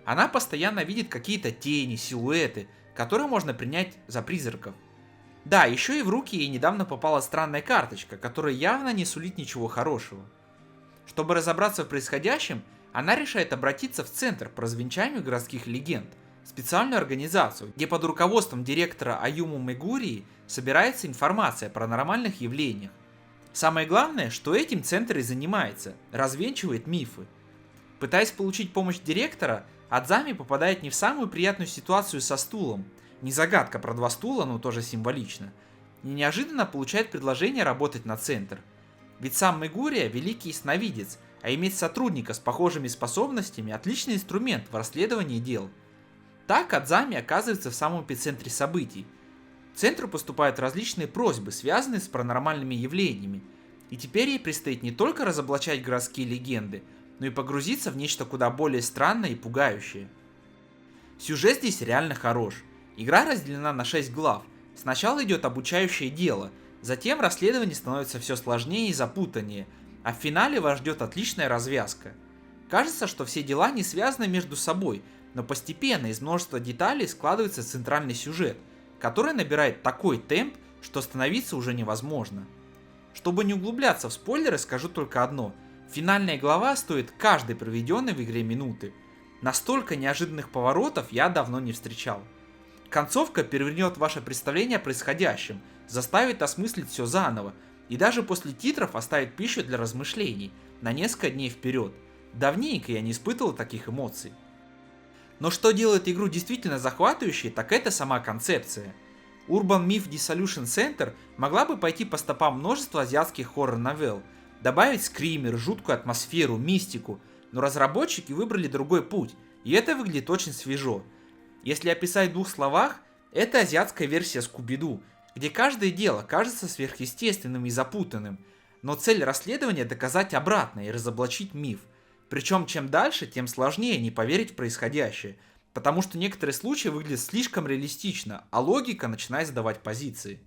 Она постоянно видит какие-то тени, силуэты, которые можно принять за призраков. Да, еще и в руки ей недавно попала странная карточка, которая явно не сулит ничего хорошего. Чтобы разобраться в происходящем, она решает обратиться в Центр по развенчанию городских легенд, специальную организацию, где под руководством директора Аюму Мегурии собирается информация о паранормальных явлениях. Самое главное, что этим Центр и занимается, развенчивает мифы. Пытаясь получить помощь директора, Адзами попадает не в самую приятную ситуацию со стулом, не загадка про два стула, но тоже символично, и неожиданно получает предложение работать на Центр. Ведь сам Мегурия – великий ясновидец, а иметь сотрудника с похожими способностями – отличный инструмент в расследовании дел. Так Адзами оказывается в самом эпицентре событий. В Центру поступают различные просьбы, связанные с паранормальными явлениями, и теперь ей предстоит не только разоблачать городские легенды, но и погрузиться в нечто куда более странное и пугающее. Сюжет здесь реально хорош. Игра разделена на 6 глав. Сначала идет обучающее дело, затем расследование становится все сложнее и запутаннее, а в финале вас ждет отличная развязка. Кажется, что все дела не связаны между собой, но постепенно из множества деталей складывается центральный сюжет, который набирает такой темп, что остановиться уже невозможно. Чтобы не углубляться в спойлеры, скажу только одно. Финальная глава стоит каждой проведенной в игре минуты. Настолько неожиданных поворотов я давно не встречал. Концовка перевернет ваше представление о происходящем, заставит осмыслить все заново, и даже после титров оставит пищу для размышлений на несколько дней вперед. Давненько я не испытывал таких эмоций. Но что делает игру действительно захватывающей, так это сама концепция. Urban Myth Dissolution Center могла бы пойти по стопам множества азиатских хоррор-новелл, добавить скример, жуткую атмосферу, мистику, но разработчики выбрали другой путь, и это выглядит очень свежо. Если описать в 2 словах, это азиатская версия Скуби-Ду, где каждое дело кажется сверхъестественным и запутанным, но цель расследования доказать обратное и разоблачить миф. Причем чем дальше, тем сложнее не поверить в происходящее, потому что некоторые случаи выглядят слишком реалистично, а логика начинает сдавать позиции.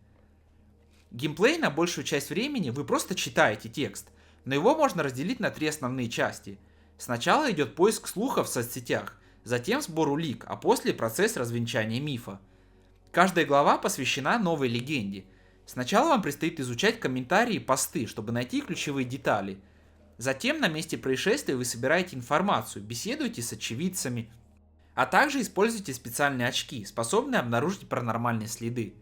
Геймплей на большую часть времени вы просто читаете текст, но его можно разделить на 3 основные части. Сначала идет поиск слухов в соцсетях, затем сбор улик, а после процесс развенчания мифа. Каждая глава посвящена новой легенде. Сначала вам предстоит изучать комментарии и посты, чтобы найти ключевые детали. Затем на месте происшествия вы собираете информацию, беседуете с очевидцами, а также используйте специальные очки, способные обнаружить паранормальные следы.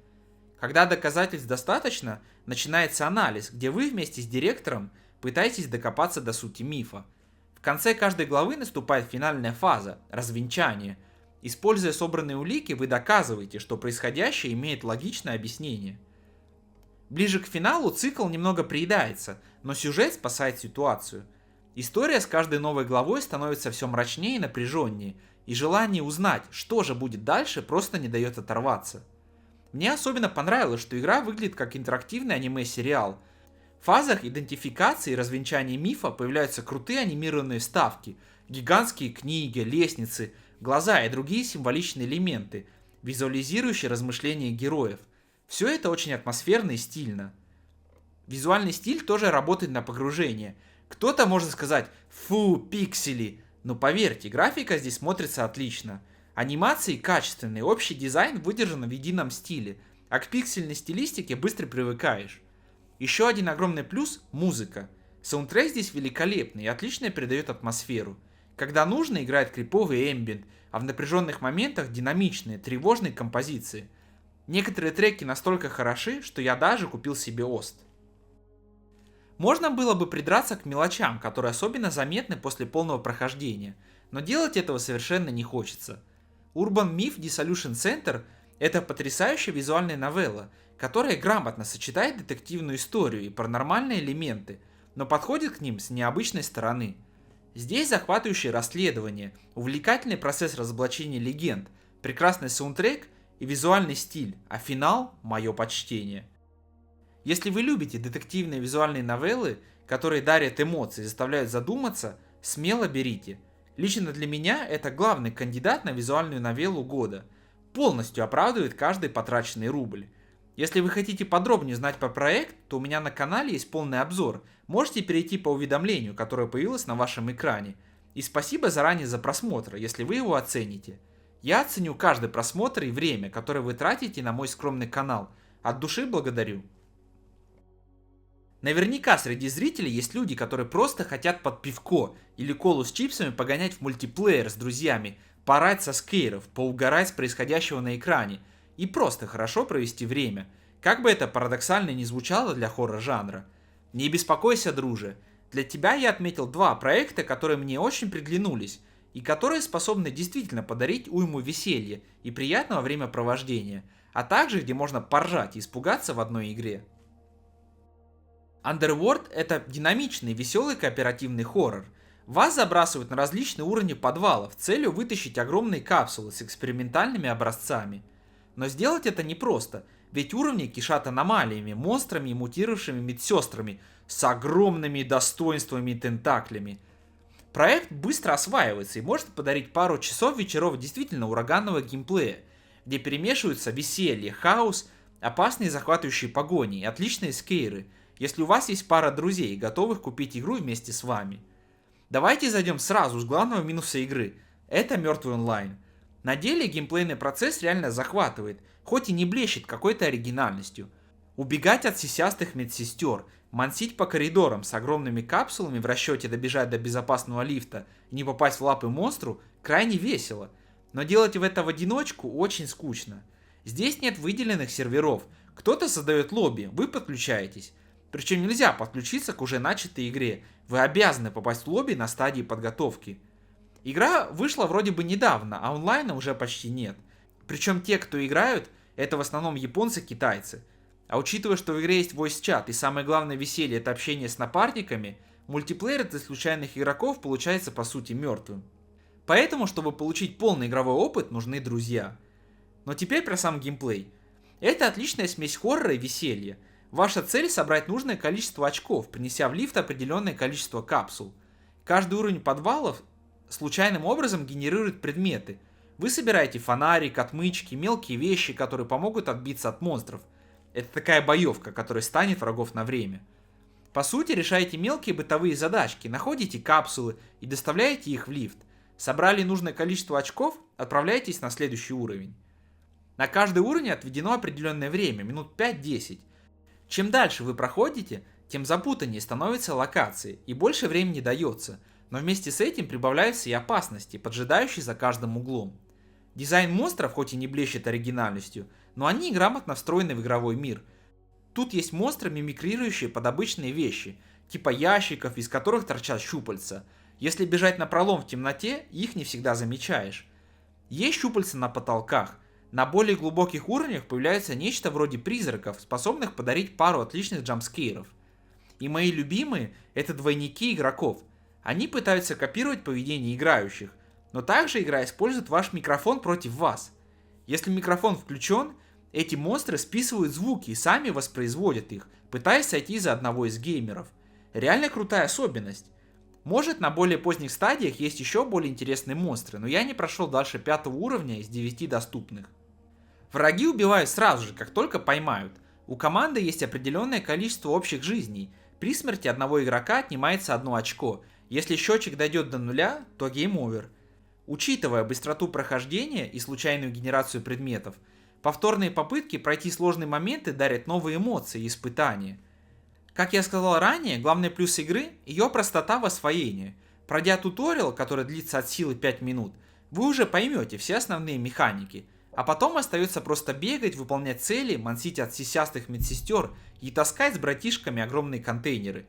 Когда доказательств достаточно, начинается анализ, где вы вместе с директором пытаетесь докопаться до сути мифа. В конце каждой главы наступает финальная фаза – развенчание. Используя собранные улики, вы доказываете, что происходящее имеет логичное объяснение. Ближе к финалу цикл немного приедается, но сюжет спасает ситуацию. История с каждой новой главой становится все мрачнее и напряженнее, и желание узнать, что же будет дальше, просто не дает оторваться. Мне особенно понравилось, что игра выглядит как интерактивный аниме-сериал. В фазах идентификации и развенчания мифа появляются крутые анимированные вставки, гигантские книги, лестницы, глаза и другие символичные элементы, визуализирующие размышления героев. Все это очень атмосферно и стильно. Визуальный стиль тоже работает на погружение. Кто-то может сказать «фу, пиксели», но поверьте, графика здесь смотрится отлично. Анимации качественные, общий дизайн выдержан в едином стиле, а к пиксельной стилистике быстро привыкаешь. Еще один огромный плюс – музыка. Саундтрек здесь великолепный и отлично передает атмосферу. Когда нужно, играет криповый эмбиент, а в напряженных моментах динамичные, тревожные композиции. Некоторые треки настолько хороши, что я даже купил себе ост. Можно было бы придраться к мелочам, которые особенно заметны после полного прохождения, но делать этого совершенно не хочется. Urban Myth Dissolution Center — это потрясающая визуальная новелла, которая грамотно сочетает детективную историю и паранормальные элементы, но подходит к ним с необычной стороны. Здесь захватывающее расследование, увлекательный процесс разоблачения легенд, прекрасный саундтрек и визуальный стиль, а финал — мое почтение. Если вы любите детективные визуальные новеллы, которые дарят эмоции и заставляют задуматься, смело берите. Лично для меня это главный кандидат на визуальную новеллу года. Полностью оправдывает каждый потраченный рубль. Если вы хотите подробнее узнать про проект, то у меня на канале есть полный обзор. Можете перейти по уведомлению, которое появилось на вашем экране. И спасибо заранее за просмотр, если вы его оцените. Я оценю каждый просмотр и время, которое вы тратите на мой скромный канал. От души благодарю. Наверняка среди зрителей есть люди, которые просто хотят под пивко или колу с чипсами погонять в мультиплеер с друзьями, поорать со скейров, поугарать с происходящего на экране и просто хорошо провести время, как бы это парадоксально ни звучало для хоррор-жанра. Не беспокойся, друже, для тебя я отметил 2 проекта, которые мне очень приглянулись и которые способны действительно подарить уйму веселья и приятного времяпровождения, а также где можно поржать и испугаться в одной игре. Underworld — это динамичный, веселый кооперативный хоррор. Вас забрасывают на различные уровни подвалов с целью вытащить огромные капсулы с экспериментальными образцами. Но сделать это непросто, ведь уровни кишат аномалиями, монстрами и мутировавшими медсестрами с огромными достоинствами и тентаклями. Проект быстро осваивается и может подарить пару часов вечеров действительно ураганного геймплея, где перемешиваются веселье, хаос, опасные захватывающие погони и отличные скейры, если у вас есть пара друзей, готовых купить игру вместе с вами. Давайте зайдем сразу с главного минуса игры. Это мертвый онлайн. На деле геймплейный процесс реально захватывает, хоть и не блещет какой-то оригинальностью. Убегать от сисястых медсестер, мансить по коридорам с огромными капсулами в расчете добежать до безопасного лифта и не попасть в лапы монстру крайне весело. Но делать это в одиночку очень скучно. Здесь нет выделенных серверов. Кто-то создает лобби, вы подключаетесь. Причем нельзя подключиться к уже начатой игре, вы обязаны попасть в лобби на стадии подготовки. Игра вышла вроде бы недавно, а онлайна уже почти нет. Причем те, кто играют, это в основном японцы-китайцы. А учитывая, что в игре есть voice-чат и самое главное веселье — это общение с напарниками, мультиплеер для случайных игроков получается по сути мертвым. Поэтому, чтобы получить полный игровой опыт, нужны друзья. Но теперь про сам геймплей. Это отличная смесь хоррора и веселья. Ваша цель — собрать нужное количество очков, принеся в лифт определенное количество капсул. Каждый уровень подвалов случайным образом генерирует предметы. Вы собираете фонарик, отмычки, мелкие вещи, которые помогут отбиться от монстров. Это такая боевка, которая станет врагов на время. По сути, решаете мелкие бытовые задачки, находите капсулы и доставляете их в лифт. Собрали нужное количество очков, отправляйтесь на следующий уровень. На каждый уровень отведено определенное время, минут 5-10. Чем дальше вы проходите, тем запутаннее становятся локации и больше времени дается, но вместе с этим прибавляются и опасности, поджидающие за каждым углом. Дизайн монстров хоть и не блещет оригинальностью, но они грамотно встроены в игровой мир. Тут есть монстры, мимикрирующие под обычные вещи, типа ящиков, из которых торчат щупальца. Если бежать напролом в темноте, их не всегда замечаешь. Есть щупальца на потолках. На более глубоких уровнях появляется нечто вроде призраков, способных подарить пару отличных джампскейров. И мои любимые — это двойники игроков. Они пытаются копировать поведение играющих, но также игра использует ваш микрофон против вас. Если микрофон включен, эти монстры списывают звуки и сами воспроизводят их, пытаясь сойти за одного из геймеров. Реально крутая особенность. Может, на более поздних стадиях есть еще более интересные монстры, но я не прошел дальше 5 уровня из 9 доступных. Враги убивают сразу же, как только поймают. У команды есть определенное количество общих жизней. При смерти одного игрока отнимается 1 очко. Если счетчик дойдет до 0, то гейм овер. Учитывая быстроту прохождения и случайную генерацию предметов, повторные попытки пройти сложные моменты дарят новые эмоции и испытания. Как я сказал ранее, главный плюс игры — ее простота в освоении. Пройдя туториал, который длится от силы 5 минут, вы уже поймете все основные механики. А потом остается просто бегать, выполнять цели, мансить от сисястых медсестер и таскать с братишками огромные контейнеры.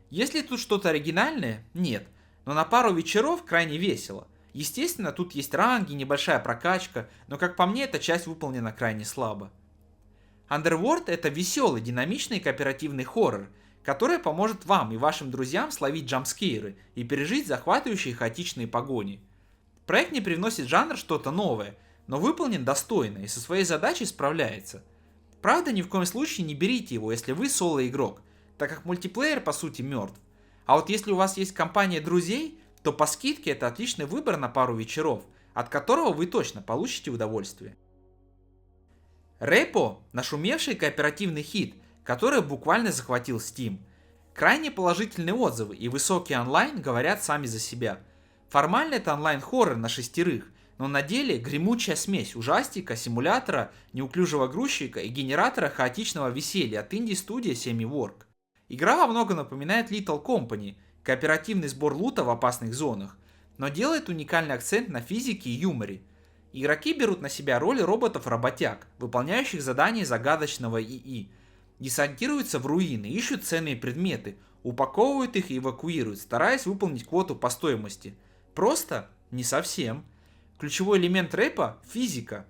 Есть ли тут что-то оригинальное? Нет. Но на пару вечеров крайне весело. Естественно, тут есть ранги, небольшая прокачка, но как по мне, эта часть выполнена крайне слабо. Underworld — это веселый, динамичный кооперативный хоррор, который поможет вам и вашим друзьям словить джампскейры и пережить захватывающие хаотичные погони. Проект не привносит в жанр что-то новое, но выполнен достойно и со своей задачей справляется. Правда, ни в коем случае не берите его, если вы соло-игрок, так как мультиплеер по сути мертв. А вот если у вас есть компания друзей, то по скидке это отличный выбор на пару вечеров, от которого вы точно получите удовольствие. Repo — нашумевший кооперативный хит, который буквально захватил Steam. Крайне положительные отзывы и высокий онлайн говорят сами за себя. Формально это онлайн-хоррор на шестерых, но на деле гремучая смесь ужастика, симулятора, неуклюжего грузчика и генератора хаотичного веселья от инди-студии Semi-Work. Игра во многом напоминает Little Company, кооперативный сбор лута в опасных зонах, но делает уникальный акцент на физике и юморе. Игроки берут на себя роль роботов-работяг, выполняющих задания загадочного ИИ, десантируются в руины, ищут ценные предметы, упаковывают их и эвакуируют, стараясь выполнить квоту по стоимости. Просто? Не совсем. Ключевой элемент рэпа — физика.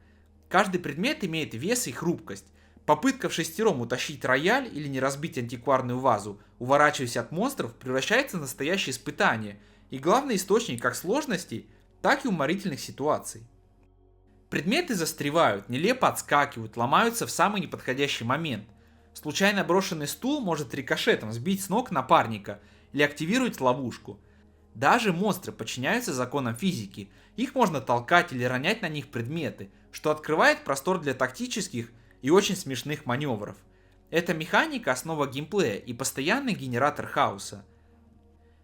Каждый предмет имеет вес и хрупкость. Попытка в шестером утащить рояль или не разбить антикварную вазу, уворачиваясь от монстров, превращается в настоящее испытание и главный источник как сложностей, так и уморительных ситуаций. Предметы застревают, нелепо отскакивают, ломаются в самый неподходящий момент. Случайно брошенный стул может рикошетом сбить с ног напарника или активировать ловушку. Даже монстры подчиняются законам физики, их можно толкать или ронять на них предметы, что открывает простор для тактических и очень смешных маневров. Эта механика — основа геймплея и постоянный генератор хаоса.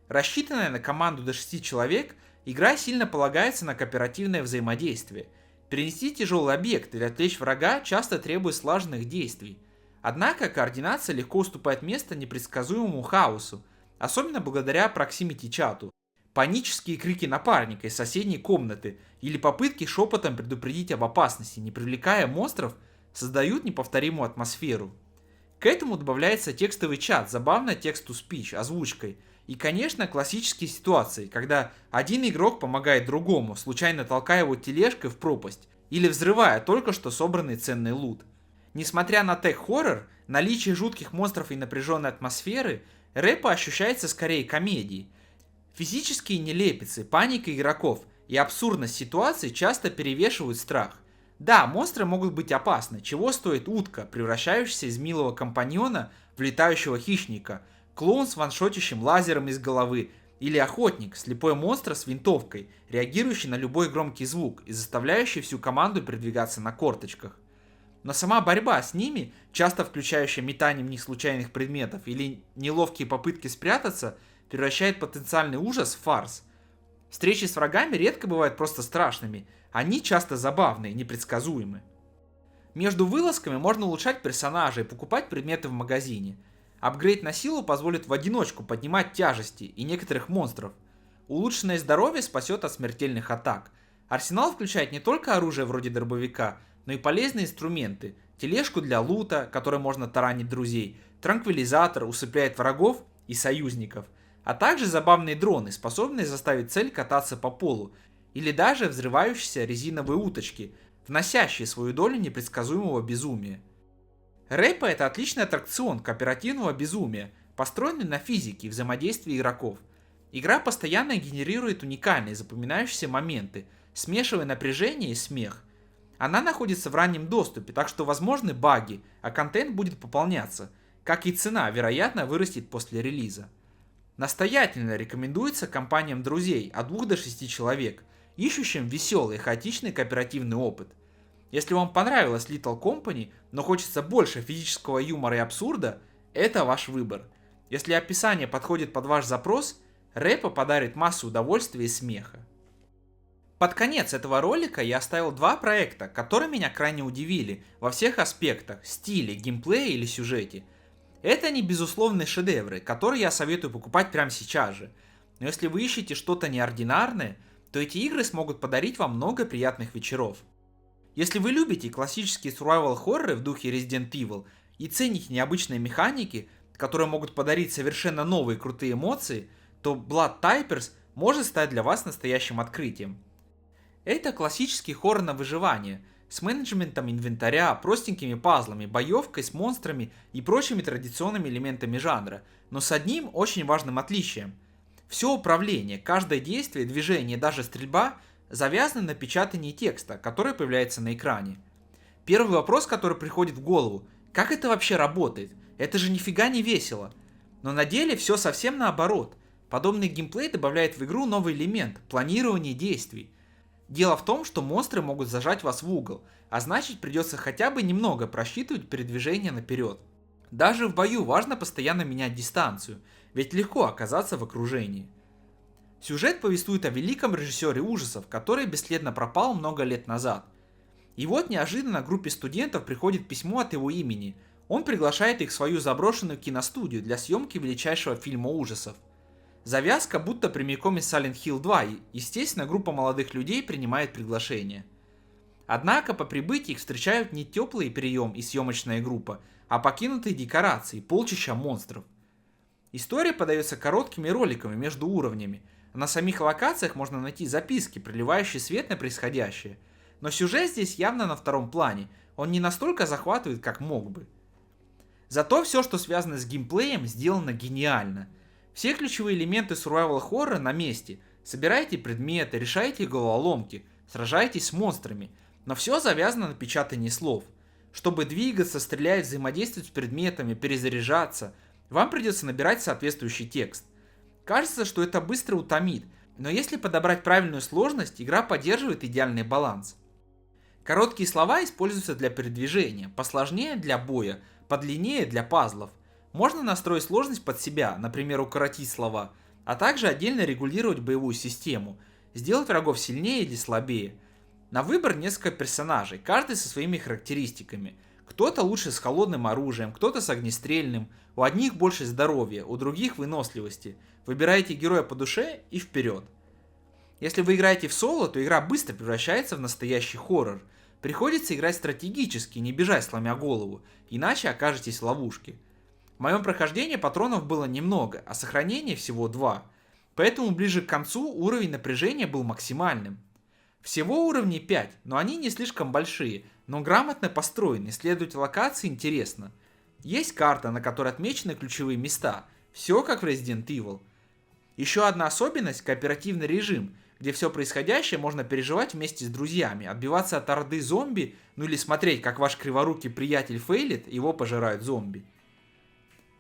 Рассчитанная на команду до 6 человек, игра сильно полагается на кооперативное взаимодействие. Перенести тяжелый объект или отвлечь врага часто требует слаженных действий. Однако координация легко уступает место непредсказуемому хаосу, особенно благодаря проксимити-чату. Панические крики напарника из соседней комнаты или попытки шепотом предупредить об опасности, не привлекая монстров, создают неповторимую атмосферу. К этому добавляется текстовый чат, забавная text-to-speech, озвучкой. И, конечно, классические ситуации, когда один игрок помогает другому, случайно толкая его тележкой в пропасть или взрывая только что собранный ценный лут. Несмотря на тех-хоррор, наличие жутких монстров и напряженной атмосферы, рэпа ощущается скорее комедией. Физические нелепицы, паника игроков и абсурдность ситуации часто перевешивают страх. Да, монстры могут быть опасны, чего стоит утка, превращающаяся из милого компаньона в летающего хищника, клоун с ваншотящим лазером из головы или охотник, слепой монстр с винтовкой, реагирующий на любой громкий звук и заставляющий всю команду передвигаться на корточках. Но сама борьба с ними, часто включающая метание в них случайных предметов или неловкие попытки спрятаться, превращает потенциальный ужас в фарс. Встречи с врагами редко бывают просто страшными, они часто забавные, непредсказуемы. Между вылазками можно улучшать персонажа и покупать предметы в магазине. Апгрейд на силу позволит в одиночку поднимать тяжести и некоторых монстров. Улучшенное здоровье спасет от смертельных атак. Арсенал включает не только оружие вроде дробовика, но и полезные инструменты, тележку для лута, которой можно таранить друзей, транквилизатор усыпляет врагов и союзников, а также забавные дроны, способные заставить цель кататься по полу, или даже взрывающиеся резиновые уточки, вносящие свою долю непредсказуемого безумия. Рэпа — это отличный аттракцион кооперативного безумия, построенный на физике и взаимодействии игроков. Игра постоянно генерирует уникальные запоминающиеся моменты, смешивая напряжение и смех. Она находится в раннем доступе, так что возможны баги, а контент будет пополняться, как и цена, вероятно, вырастет после релиза. Настоятельно рекомендуется компаниям друзей от 2 до 6 человек, ищущим веселый, хаотичный кооперативный опыт. Если вам понравилась Little Company, но хочется больше физического юмора и абсурда, это ваш выбор. Если описание подходит под ваш запрос, Рэпа подарит массу удовольствия и смеха. Под конец этого ролика я оставил 2 проекта, которые меня крайне удивили во всех аспектах: стиле, геймплее или сюжете. Это не безусловные шедевры, которые я советую покупать прямо сейчас же. Но если вы ищете что-то неординарное, то эти игры смогут подарить вам много приятных вечеров. Если вы любите классические survival хорроры в духе Resident Evil и цените необычные механики, которые могут подарить совершенно новые крутые эмоции, то Blood Typers может стать для вас настоящим открытием. Это классический хоррор на выживание, с менеджментом инвентаря, простенькими пазлами, боевкой с монстрами и прочими традиционными элементами жанра, но с одним очень важным отличием. Все управление, каждое действие, движение, даже стрельба завязаны на печатании текста, который появляется на экране. Первый вопрос, который приходит в голову: как это вообще работает? Это же нифига не весело. Но на деле все совсем наоборот. Подобный геймплей добавляет в игру новый элемент – планирование действий. Дело в том, что монстры могут зажать вас в угол, а значит придется хотя бы немного просчитывать передвижение наперед. Даже в бою важно постоянно менять дистанцию, ведь легко оказаться в окружении. Сюжет повествует о великом режиссере ужасов, который бесследно пропал много лет назад. И вот неожиданно группе студентов приходит письмо от его имени. Он приглашает их в свою заброшенную киностудию для съемки величайшего фильма ужасов. Завязка будто прямиком из Silent Hill 2, и, естественно, группа молодых людей принимает приглашение. Однако по прибытии их встречают не теплый прием и съемочная группа, а покинутые декорации, полчища монстров. История подается короткими роликами между уровнями, а на самих локациях можно найти записки, проливающие свет на происходящее. Но сюжет здесь явно на втором плане, он не настолько захватывает, как мог бы. Зато все, что связано с геймплеем, сделано гениально. Все ключевые элементы survival хоррора на месте. Собирайте предметы, решайте головоломки, сражайтесь с монстрами. Но все завязано на печатании слов. Чтобы двигаться, стрелять, взаимодействовать с предметами, перезаряжаться, вам придется набирать соответствующий текст. Кажется, что это быстро утомит, но если подобрать правильную сложность, игра поддерживает идеальный баланс. Короткие слова используются для передвижения, посложнее для боя, подлиннее для пазлов. Можно настроить сложность под себя, например, укоротить слова, а также отдельно регулировать боевую систему, сделать врагов сильнее или слабее. На выбор несколько персонажей, каждый со своими характеристиками. Кто-то лучше с холодным оружием, кто-то с огнестрельным, у одних больше здоровья, у других выносливости. Выбирайте героя по душе и вперед. Если вы играете в соло, то игра быстро превращается в настоящий хоррор. Приходится играть стратегически, не бежать сломя голову, иначе окажетесь в ловушке. В моем прохождении патронов было немного, а сохранения всего 2, поэтому ближе к концу уровень напряжения был максимальным. Всего уровней 5, но они не слишком большие, но грамотно построены, исследовать локации интересно. Есть карта, на которой отмечены ключевые места, все как в Resident Evil. Еще одна особенность – кооперативный режим, где все происходящее можно переживать вместе с друзьями, отбиваться от орды зомби, ну или смотреть, как ваш криворукий приятель фейлит, его пожирают зомби.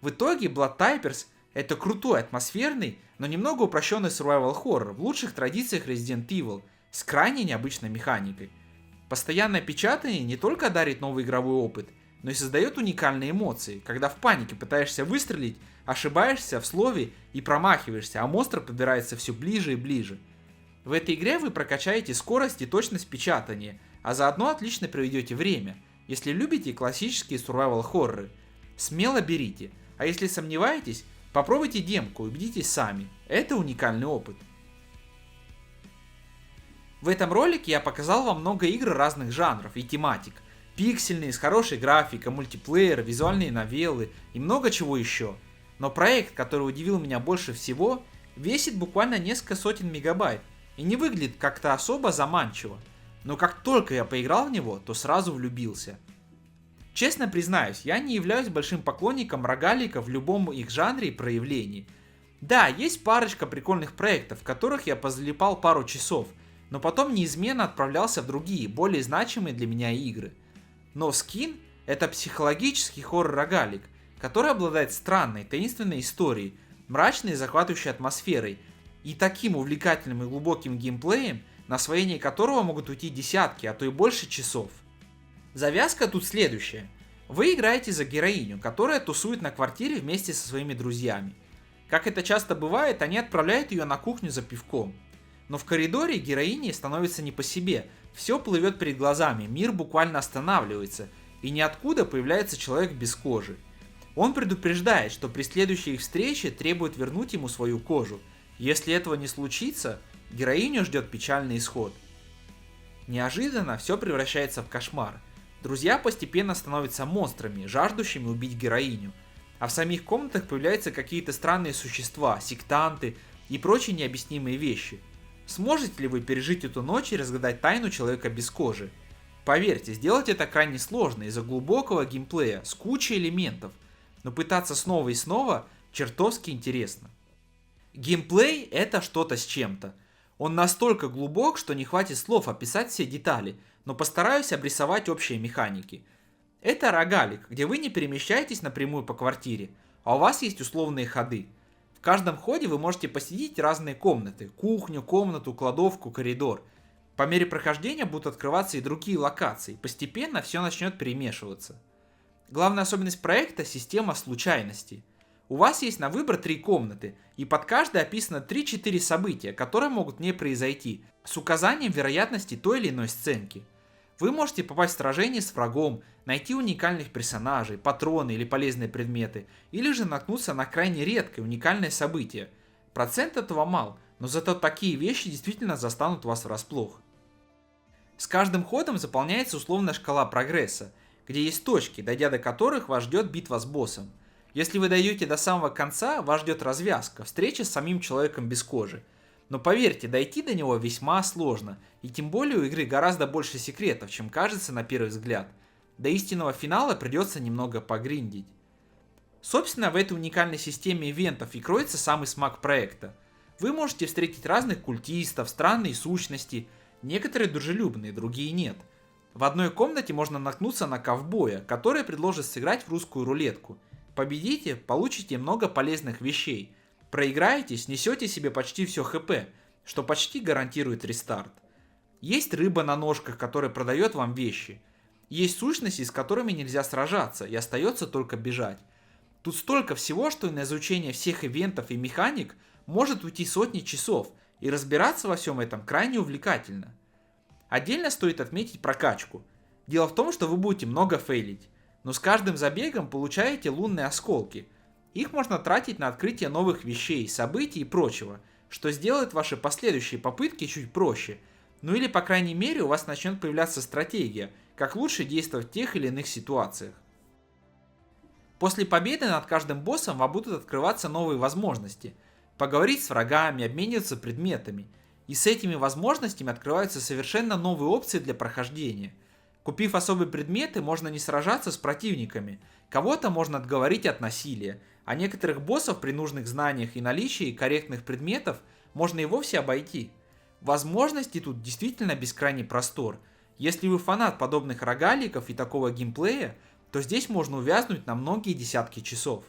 В итоге Blood Typers — это крутой, атмосферный, но немного упрощенный survival хоррор в лучших традициях Resident Evil с крайне необычной механикой. Постоянное печатание не только дарит новый игровой опыт, но и создает уникальные эмоции, когда в панике пытаешься выстрелить, ошибаешься в слове и промахиваешься, а монстр подбирается все ближе и ближе. В этой игре вы прокачаете скорость и точность печатания, а заодно отлично проведете время, если любите классические survival хорроры. Смело берите. А если сомневаетесь, попробуйте демку и убедитесь сами. Это уникальный опыт. В этом ролике я показал вам много игр разных жанров и тематик. Пиксельные, с хорошей графикой, мультиплеер, визуальные новеллы и много чего еще. Но проект, который удивил меня больше всего, весит буквально несколько сотен мегабайт и не выглядит как-то особо заманчиво. Но как только я поиграл в него, то сразу влюбился. Честно признаюсь, я не являюсь большим поклонником рогаликов в любом их жанре и проявлении. Да, есть парочка прикольных проектов, в которых я позалипал пару часов, но потом неизменно отправлялся в другие, более значимые для меня игры. Но Skin — это психологический хоррор-рогалик, который обладает странной, таинственной историей, мрачной и захватывающей атмосферой и таким увлекательным и глубоким геймплеем, на освоение которого могут уйти десятки, а то и больше часов. Завязка тут следующая. Вы играете за героиню, которая тусует на квартире вместе со своими друзьями. Как это часто бывает, они отправляют ее на кухню за пивком. Но в коридоре героине становится не по себе, все плывет перед глазами, мир буквально останавливается, и ниоткуда появляется человек без кожи. Он предупреждает, что при следующей их встрече требует вернуть ему свою кожу. Если этого не случится, героиню ждет печальный исход. Неожиданно все превращается в кошмар. Друзья постепенно становятся монстрами, жаждущими убить героиню. А в самих комнатах появляются какие-то странные существа, сектанты и прочие необъяснимые вещи. Сможете ли вы пережить эту ночь и разгадать тайну человека без кожи? Поверьте, сделать это крайне сложно из-за глубокого геймплея с кучей элементов, но пытаться снова и снова чертовски интересно. Геймплей — это что-то с чем-то. Он настолько глубок, что не хватит слов описать все детали, но постараюсь обрисовать общие механики. Это рогалик, где вы не перемещаетесь напрямую по квартире, а у вас есть условные ходы. В каждом ходе вы можете посетить разные комнаты: кухню, комнату, кладовку, коридор. По мере прохождения будут открываться и другие локации, постепенно все начнет перемешиваться. Главная особенность проекта — система случайностей. У вас есть на выбор 3 комнаты, и под каждой описано 3-4 события, которые могут не произойти, с указанием вероятности той или иной сценки. Вы можете попасть в сражение с врагом, найти уникальных персонажей, патроны или полезные предметы, или же наткнуться на крайне редкое уникальное событие. Процент этого мал, но зато такие вещи действительно застанут вас врасплох. С каждым ходом заполняется условная шкала прогресса, где есть точки, дойдя до которых вас ждет битва с боссом. Если вы дойдете до самого конца, вас ждет развязка, встреча с самим человеком без кожи. Но поверьте, дойти до него весьма сложно, и тем более у игры гораздо больше секретов, чем кажется на первый взгляд. До истинного финала придется немного погриндить. Собственно, в этой уникальной системе ивентов и кроется самый смак проекта. Вы можете встретить разных культистов, странные сущности, некоторые дружелюбные, другие нет. В одной комнате можно наткнуться на ковбоя, который предложит сыграть в русскую рулетку. Победите, получите много полезных вещей. Проиграете, снесете себе почти все хп, что почти гарантирует рестарт. Есть рыба на ножках, которая продает вам вещи. Есть сущности, с которыми нельзя сражаться, и остается только бежать. Тут столько всего, что на изучение всех ивентов и механик может уйти сотни часов, и разбираться во всем этом крайне увлекательно. Отдельно стоит отметить прокачку. Дело в том, что вы будете много фейлить, но с каждым забегом получаете лунные осколки. Их можно тратить на открытие новых вещей, событий и прочего, что сделает ваши последующие попытки чуть проще. Ну или по крайней мере у вас начнет появляться стратегия, как лучше действовать в тех или иных ситуациях. После победы над каждым боссом вам будут открываться новые возможности. Поговорить с врагами, обмениваться предметами. И с этими возможностями открываются совершенно новые опции для прохождения. Купив особые предметы, можно не сражаться с противниками, кого-то можно отговорить от насилия, а некоторых боссов при нужных знаниях и наличии корректных предметов можно и вовсе обойти. Возможностей тут действительно бескрайний простор. Если вы фанат подобных рогаликов и такого геймплея, то здесь можно увязнуть на многие десятки часов.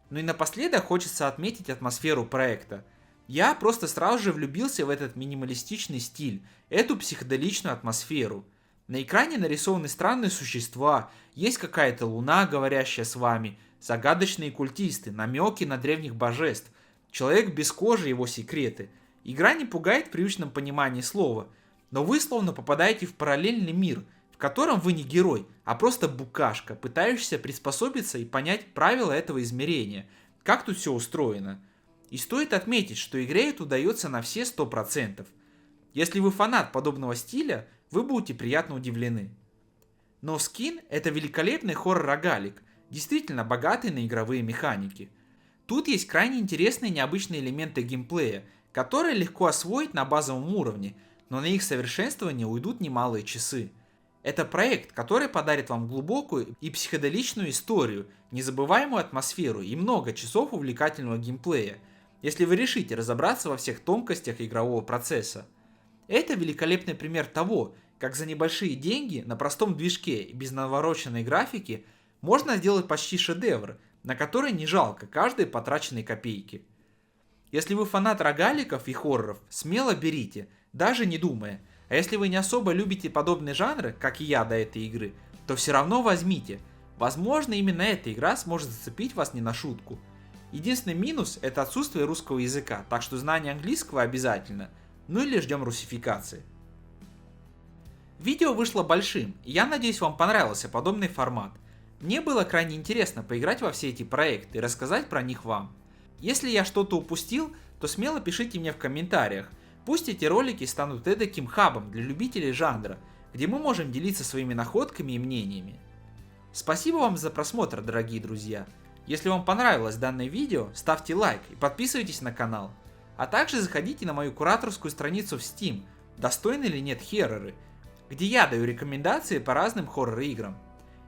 Ну и напоследок хочется отметить атмосферу проекта. Я просто сразу же влюбился в этот минималистичный стиль, эту психоделичную атмосферу. На экране нарисованы странные существа, есть какая-то луна, говорящая с вами, загадочные культисты, намеки на древних божеств, человек без кожи и его секреты. Игра не пугает в привычном понимании слова, но вы словно попадаете в параллельный мир, в котором вы не герой, а просто букашка, пытающийся приспособиться и понять правила этого измерения, как тут все устроено. И стоит отметить, что игре это удается на все 100%. Если вы фанат подобного стиля, вы будете приятно удивлены. No Skin — это великолепный хоррор-рогалик, действительно богатый на игровые механики. Тут есть крайне интересные и необычные элементы геймплея, которые легко освоить на базовом уровне, но на их совершенствование уйдут немалые часы. Это проект, который подарит вам глубокую и психоделичную историю, незабываемую атмосферу и много часов увлекательного геймплея, если вы решите разобраться во всех тонкостях игрового процесса. Это великолепный пример того, как за небольшие деньги на простом движке и без навороченной графики можно сделать почти шедевр, на который не жалко каждой потраченной копейки. Если вы фанат рогаликов и хорроров, смело берите, даже не думая. А если вы не особо любите подобные жанры, как и я до этой игры, то все равно возьмите. Возможно, именно эта игра сможет зацепить вас не на шутку. Единственный минус — это отсутствие русского языка, так что знание английского обязательно. Ну или ждем русификации. Видео вышло большим, и я надеюсь, вам понравился подобный формат. Мне было крайне интересно поиграть во все эти проекты и рассказать про них вам. Если я что-то упустил, то смело пишите мне в комментариях. Пусть эти ролики станут эдаким хабом для любителей жанра, где мы можем делиться своими находками и мнениями. Спасибо вам за просмотр, дорогие друзья. Если вам понравилось данное видео, ставьте лайк и подписывайтесь на канал. А также заходите на мою кураторскую страницу в Steam, достойны или нет хорроры, где я даю рекомендации по разным хоррор-играм.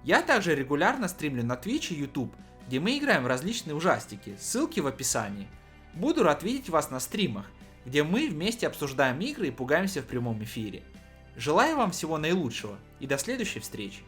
Я также регулярно стримлю на Twitch и YouTube, где мы играем в различные ужастики, ссылки в описании. Буду рад видеть вас на стримах, где мы вместе обсуждаем игры и пугаемся в прямом эфире. Желаю вам всего наилучшего и до следующей встречи.